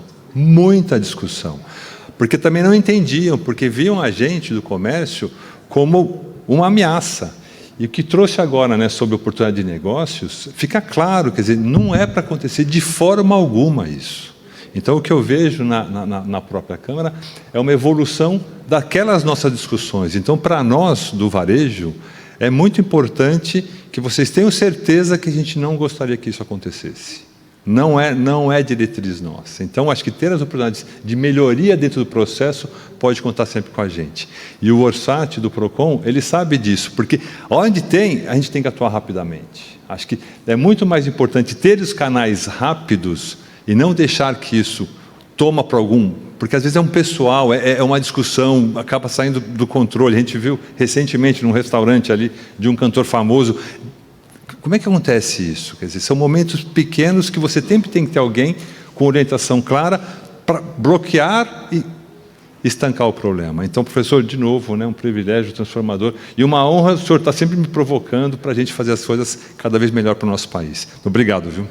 porque também não entendiam, porque viam a gente do comércio como uma ameaça. E o que trouxe agora, né, sobre a oportunidade de negócios, fica claro, quer dizer, não é para acontecer de forma alguma isso. Então, o que eu vejo na própria Câmara é uma evolução daquelas nossas discussões. Então, para nós, do varejo, é muito importante que vocês tenham certeza que a gente não gostaria que isso acontecesse. Não é diretriz nossa. Então, acho que ter as oportunidades de melhoria dentro do processo pode contar sempre com a gente. E o Orsat do PROCON, ele sabe disso, porque onde tem, a gente tem que atuar rapidamente. Acho que é muito mais importante ter os canais rápidos e não deixar que isso toma para algum... Porque às vezes é um pessoal, é uma discussão, acaba saindo do controle. A gente viu recentemente num restaurante ali de um cantor famoso. Como é que acontece isso? Quer dizer, são momentos pequenos que você sempre tem que ter alguém com orientação clara para bloquear e estancar o problema. Então, professor, de novo, né, um privilégio transformador e uma honra, o senhor está sempre me provocando para a gente fazer as coisas cada vez melhor para o nosso país. Obrigado, viu?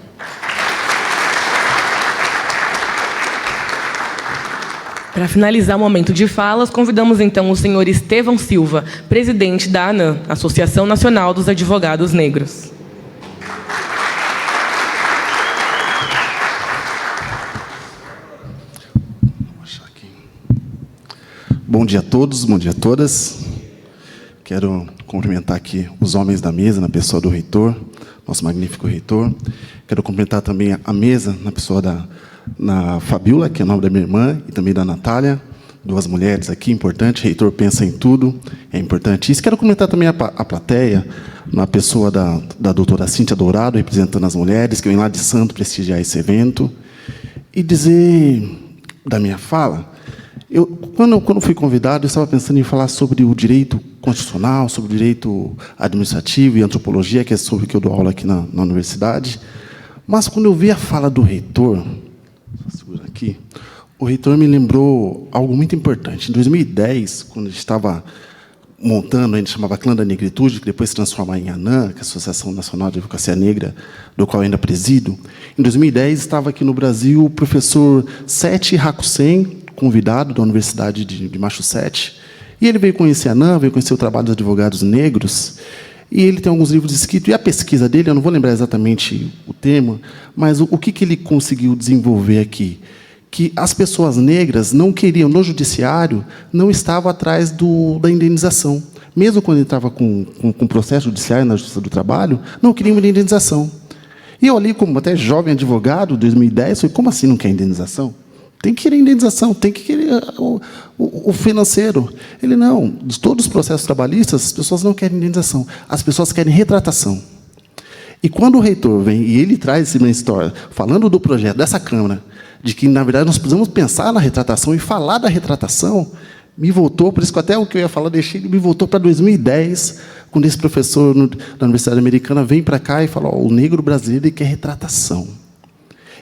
Para finalizar o momento de falas, convidamos então o senhor Estevão Silva, presidente da ANAM, Associação Nacional dos Advogados Negros. Bom dia a todos, bom dia a todas. Quero cumprimentar aqui os homens da mesa, na pessoa do reitor, nosso magnífico reitor. Quero cumprimentar também a mesa, na pessoa da Fabiola, que é o nome da minha irmã, e também da Natália, duas mulheres aqui, importante, reitor pensa em tudo, é importante isso. Quero cumprimentar também a plateia, na pessoa da doutora Cíntia Dourado, representando as mulheres, que vem lá de Santo prestigiar esse evento, e dizer da minha fala. Quando fui convidado, eu estava pensando em falar sobre o direito constitucional, sobre o direito administrativo e antropologia, que é sobre o que eu dou aula aqui na universidade. Mas, quando eu vi a fala do reitor, aqui, o reitor me lembrou algo muito importante. Em 2010, quando a gente estava montando, a gente chamava Clã da Negritude, que depois se transformou em ANAM, que é a Associação Nacional de Advocacia Negra, do qual eu ainda presido. Em 2010, estava aqui no Brasil o professor Sete Hakusen, convidado da Universidade de Massachusetts, e ele veio conhecer a ANAM, veio conhecer o trabalho dos advogados negros, e ele tem alguns livros escritos, e a pesquisa dele, eu não vou lembrar exatamente o tema, mas o que ele conseguiu desenvolver aqui? Que as pessoas negras não queriam, no judiciário, não estavam atrás da indenização. Mesmo quando entrava com processo judiciário na Justiça do Trabalho, não queriam indenização. E eu ali, como até jovem advogado, em 2010, falei, como assim não quer indenização? Tem que querer indenização, tem que querer o financeiro. Ele, não, de todos os processos trabalhistas, as pessoas não querem indenização, as pessoas querem retratação. E quando o reitor vem e ele traz esse brainstorm, falando do projeto dessa Câmara, de que, na verdade, nós precisamos pensar na retratação e falar da retratação, me voltou, por isso que até o que eu ia falar, deixei, me voltou para 2010, quando esse professor da Universidade Americana vem para cá e fala, o negro brasileiro quer retratação.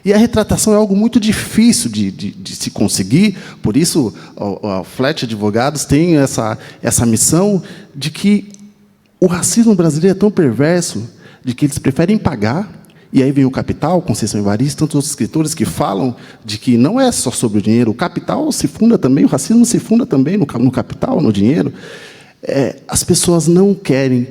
E a retratação é algo muito difícil de se conseguir, por isso a Flet Advogados tem essa missão de que o racismo brasileiro é tão perverso de que eles preferem pagar, e aí vem o capital, Conceição Evaristo, tantos outros escritores que falam de que não é só sobre o dinheiro, o capital se funda também, o racismo se funda também no capital, no dinheiro. As pessoas não querem,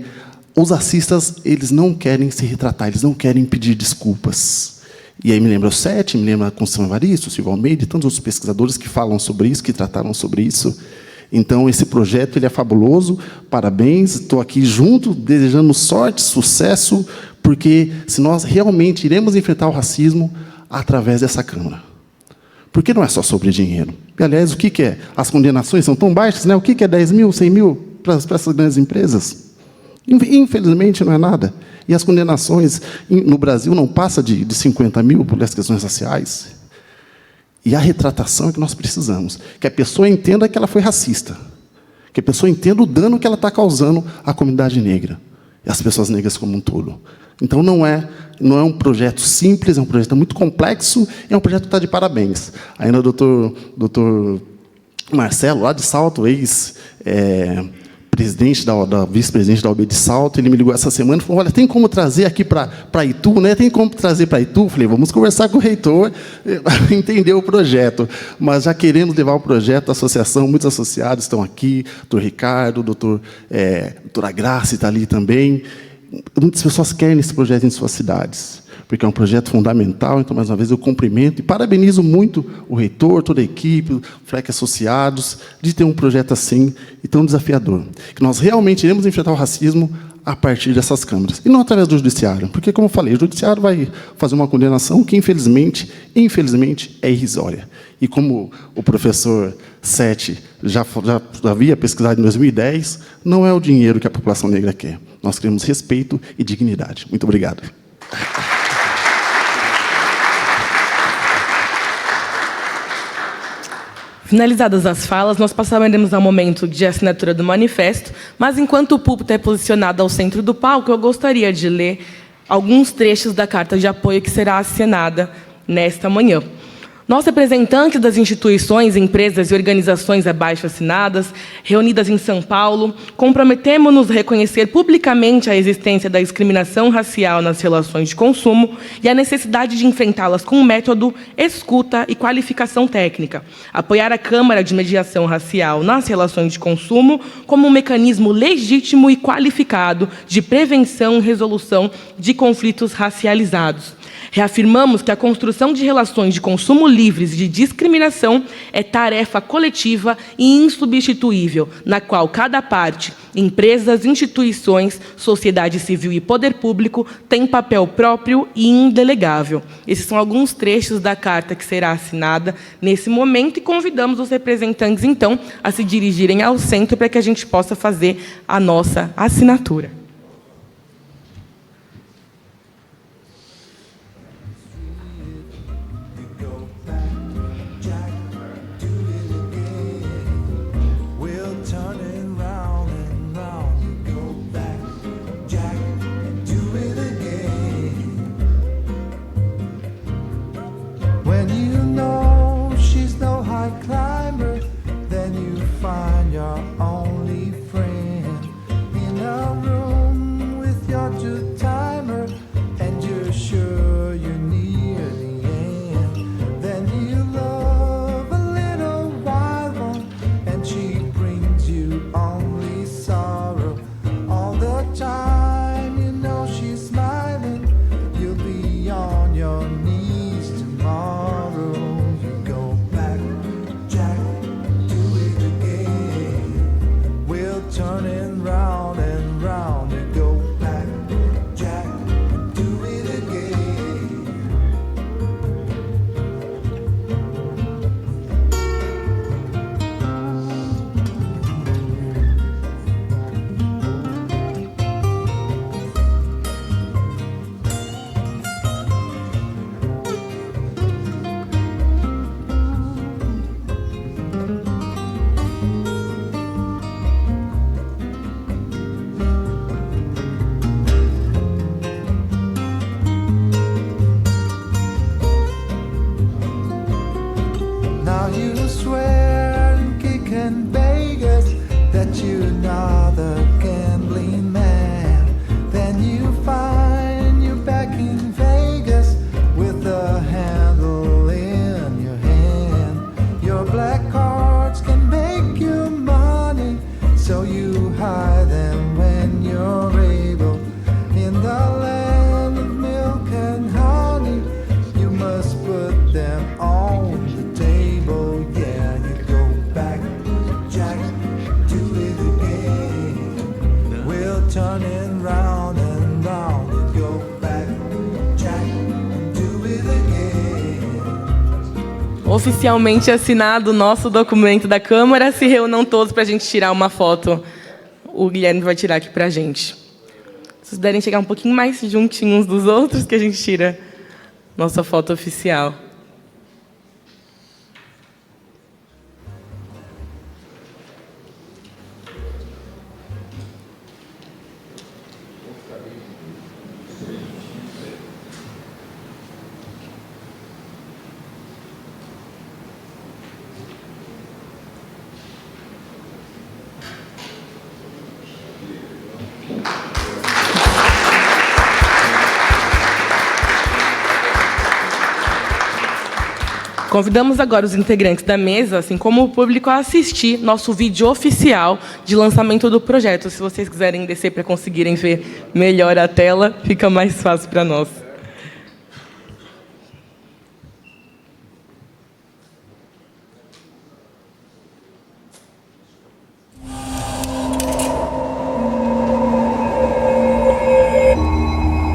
os racistas, eles não querem se retratar, eles não querem pedir desculpas. E aí me lembra o Sete, me lembra a Conceição Evaristo, o Silvio Almeida e tantos outros pesquisadores que falam sobre isso, que trataram sobre isso. Então, esse projeto ele é fabuloso, parabéns, estou aqui junto, desejando sorte, sucesso, porque se nós realmente iremos enfrentar o racismo através dessa Câmara. Porque não é só sobre dinheiro. E, aliás, o que é? As condenações são tão baixas, né? O que é 10 mil, 100 mil para essas grandes empresas? Infelizmente, não é nada. E as condenações no Brasil não passam de 50 mil por essas questões raciais. E a retratação é que nós precisamos. Que a pessoa entenda que ela foi racista. Que a pessoa entenda o dano que ela está causando à comunidade negra. E às pessoas negras como um todo. Então, não é um projeto simples, é um projeto muito complexo, e é um projeto que está de parabéns. Ainda o doutor Marcelo, lá de Salto, ex-presidente da vice-presidente da OAB de Salto, ele me ligou essa semana e falou, olha, tem como trazer aqui para Itu, né? Tem como trazer para Itu? Eu falei, vamos conversar com o reitor, entender o projeto. Mas já querendo levar o projeto da associação, muitos associados estão aqui, doutor Ricardo, doutora Graça está ali também. Muitas pessoas querem esse projeto em suas cidades, porque é um projeto fundamental. Então, mais uma vez, eu cumprimento e parabenizo muito o reitor, toda a equipe, o FLEC Associados, de ter um projeto assim e tão desafiador. Que nós realmente iremos enfrentar o racismo a partir dessas câmaras, e não através do judiciário, porque, como eu falei, o judiciário vai fazer uma condenação que, infelizmente, é irrisória. E como o professor Sete já havia pesquisado em 2010, não é o dinheiro que a população negra quer. Nós queremos respeito e dignidade. Muito obrigado. Finalizadas as falas, nós passaremos ao momento de assinatura do manifesto, mas enquanto o púlpito é posicionado ao centro do palco, eu gostaria de ler alguns trechos da carta de apoio que será assinada nesta manhã. Nós, representantes das instituições, empresas e organizações abaixo assinadas, reunidas em São Paulo, comprometemos-nos a reconhecer publicamente a existência da discriminação racial nas relações de consumo e a necessidade de enfrentá-las com um método, escuta e qualificação técnica. Apoiar a Câmara de Mediação Racial nas relações de consumo como um mecanismo legítimo e qualificado de prevenção e resolução de conflitos racializados. Reafirmamos que a construção de relações de consumo livres de discriminação é tarefa coletiva e insubstituível, na qual cada parte, empresas, instituições, sociedade civil e poder público, tem papel próprio e indelegável. Esses são alguns trechos da carta que será assinada nesse momento e convidamos os representantes, então, a se dirigirem ao centro para que a gente possa fazer a nossa assinatura. When you know she's no high climber, then you find your only friend in a room oficialmente assinado o nosso documento da Câmara, se reúnam todos para a gente tirar uma foto. O Guilherme vai tirar aqui para a gente. Se vocês puderem chegar um pouquinho mais juntinhos dos outros, que a gente tira nossa foto oficial. Convidamos agora os integrantes da mesa, assim como o público, a assistir nosso vídeo oficial de lançamento do projeto. Se vocês quiserem descer para conseguirem ver melhor a tela, fica mais fácil para nós.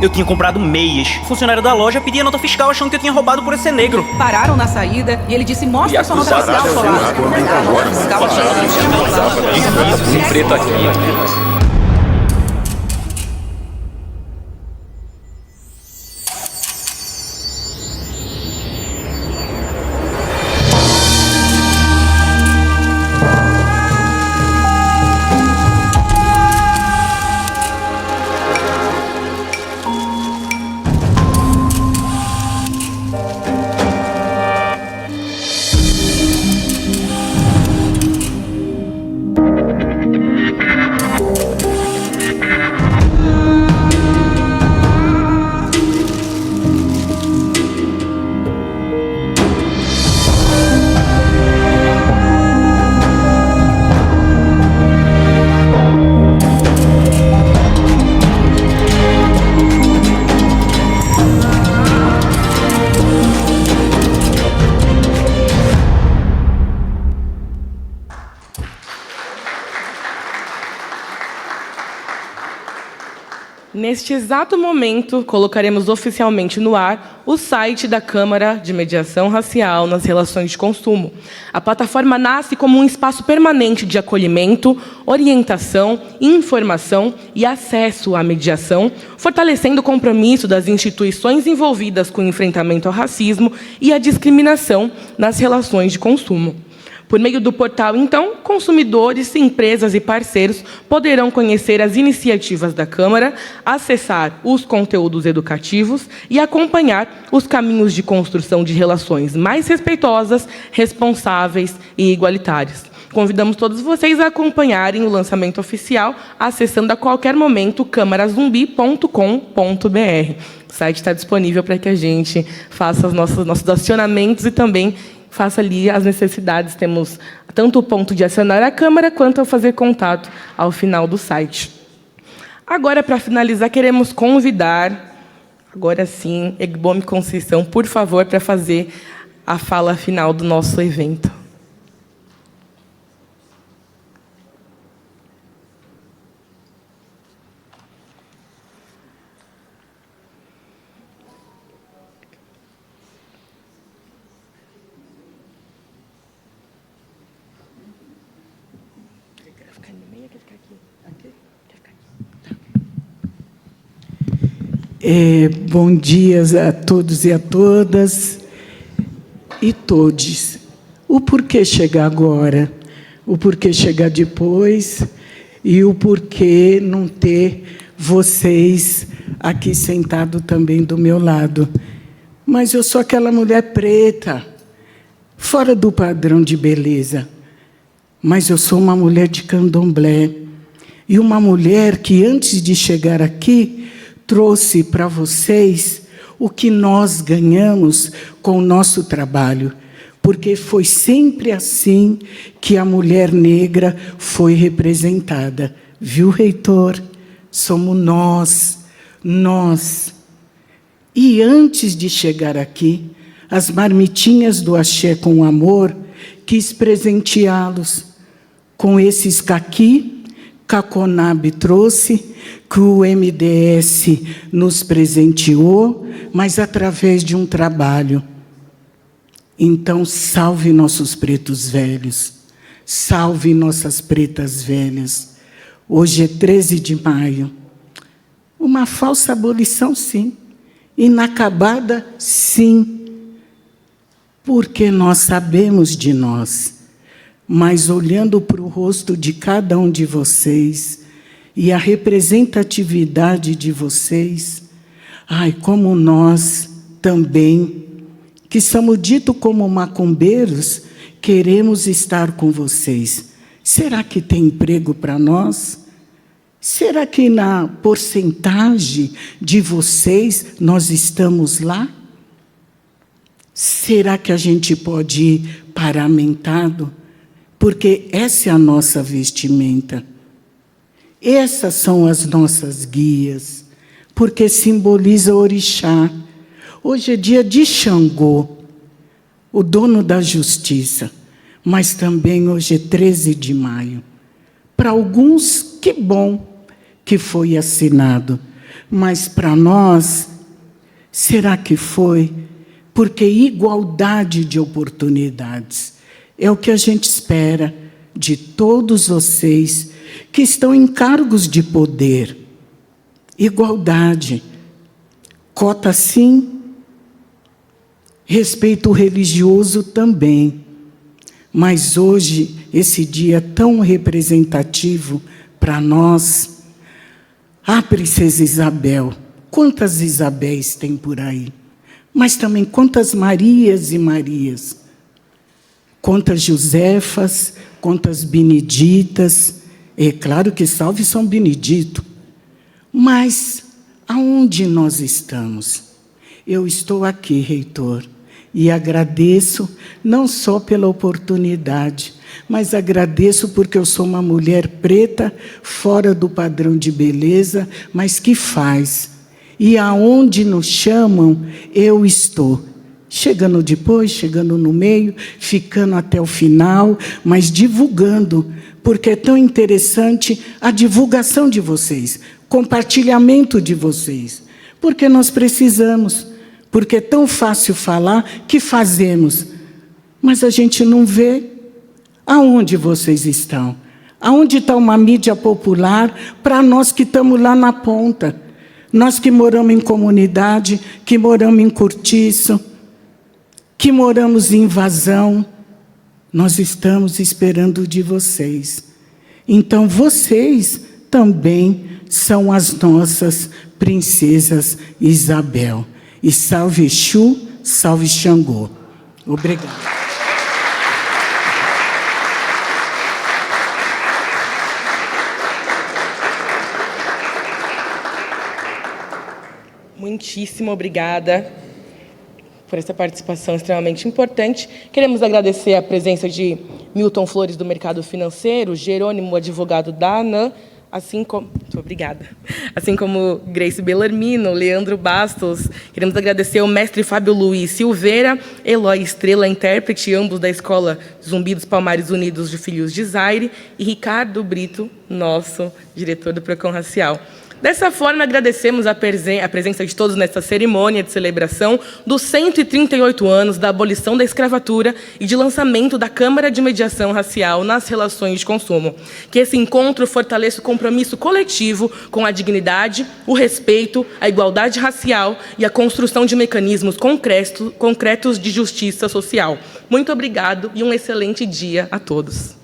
Eu tinha comprado meias. O funcionário da loja pedia nota fiscal achando que eu tinha roubado por eu ser negro. Pararam na saída e ele disse, mostra a sua nota fiscal, solar. Isso, preto aqui. Neste exato momento, colocaremos oficialmente no ar o site da Câmara de Mediação Racial nas Relações de Consumo. A plataforma nasce como um espaço permanente de acolhimento, orientação, informação e acesso à mediação, fortalecendo o compromisso das instituições envolvidas com o enfrentamento ao racismo e à discriminação nas relações de consumo. Por meio do portal, então, consumidores, empresas e parceiros poderão conhecer as iniciativas da Câmara, acessar os conteúdos educativos e acompanhar os caminhos de construção de relações mais respeitosas, responsáveis e igualitárias. Convidamos todos vocês a acompanharem o lançamento oficial, acessando a qualquer momento câmarazumbi.com.br. O site está disponível para que a gente faça os nossos acionamentos e também faça ali as necessidades. Temos tanto o ponto de acionar a Câmara, quanto a fazer contato ao final do site. Agora, para finalizar, queremos convidar, agora sim, Egbome Conceição, por favor, para fazer a fala final do nosso evento. Bom dia a todos e a todas e todes. O porquê chegar agora, o porquê chegar depois e o porquê não ter vocês aqui sentado também do meu lado. Mas eu sou aquela mulher preta, fora do padrão de beleza. Mas eu sou uma mulher de candomblé e uma mulher que, antes de chegar aqui, trouxe para vocês o que nós ganhamos com o nosso trabalho, porque foi sempre assim que a mulher negra foi representada. Viu, reitor? Somos nós. E antes de chegar aqui, as marmitinhas do Axé com Amor quis presenteá-los com esses caqui, Caconab trouxe, que o MDS nos presenteou, mas através de um trabalho. Então, salve nossos pretos velhos, salve nossas pretas velhas. Hoje é 13 de maio. Uma falsa abolição, sim. Inacabada, sim. Porque nós sabemos de nós. Mas olhando para o rosto de cada um de vocês e a representatividade de vocês, ai, como nós também, que somos ditos como macumbeiros, queremos estar com vocês. Será que tem emprego para nós? Será que na porcentagem de vocês nós estamos lá? Será que a gente pode ir paramentado? Porque essa é a nossa vestimenta. Essas são as nossas guias, porque simboliza o orixá. Hoje é dia de Xangô, o dono da justiça, mas também hoje é 13 de maio. Para alguns, que bom que foi assinado, mas para nós, será que foi? Porque igualdade de oportunidades é o que a gente espera de todos vocês que estão em cargos de poder. Igualdade, cota sim, respeito religioso também. Mas hoje, esse dia tão representativo para nós, a Princesa Isabel, quantas Isabéis tem por aí? Mas também quantas Marias e Marias? Quantas Josefas, quantas Beneditas? É claro que salve São Benedito. Mas aonde nós estamos? Eu estou aqui, reitor, e agradeço não só pela oportunidade, mas agradeço porque eu sou uma mulher preta, fora do padrão de beleza, mas que faz. E aonde nos chamam, eu estou. Chegando depois, chegando no meio, ficando até o final, mas divulgando, porque é tão interessante a divulgação de vocês, compartilhamento de vocês, porque nós precisamos, porque é tão fácil falar que fazemos, mas a gente não vê aonde vocês estão, aonde está uma mídia popular para nós que estamos lá na ponta, nós que moramos em comunidade, que moramos em cortiço, que moramos em invasão, nós estamos esperando de vocês. Então, vocês também são as nossas princesas Isabel. E salve Exu, salve Xangô. Obrigada. Muitíssimo obrigada por essa participação extremamente importante. Queremos agradecer a presença de Milton Flores, do Mercado Financeiro, Jerônimo, advogado da ANAM, muito obrigada. Assim como Grace Bellarmino, Leandro Bastos. Queremos agradecer ao mestre Fábio Luiz Silveira, Eloy Estrela, intérprete, ambos da Escola Zumbi dos Palmares Unidos de Filhos de Zaire, e Ricardo Brito, nosso diretor do Procon Racial. Dessa forma, agradecemos a presença de todos nesta cerimônia de celebração dos 138 anos da abolição da escravatura e de lançamento da Câmara de Mediação Racial nas relações de consumo. Que esse encontro fortaleça o compromisso coletivo com a dignidade, o respeito, a igualdade racial e a construção de mecanismos concretos de justiça social. Muito obrigado e um excelente dia a todos.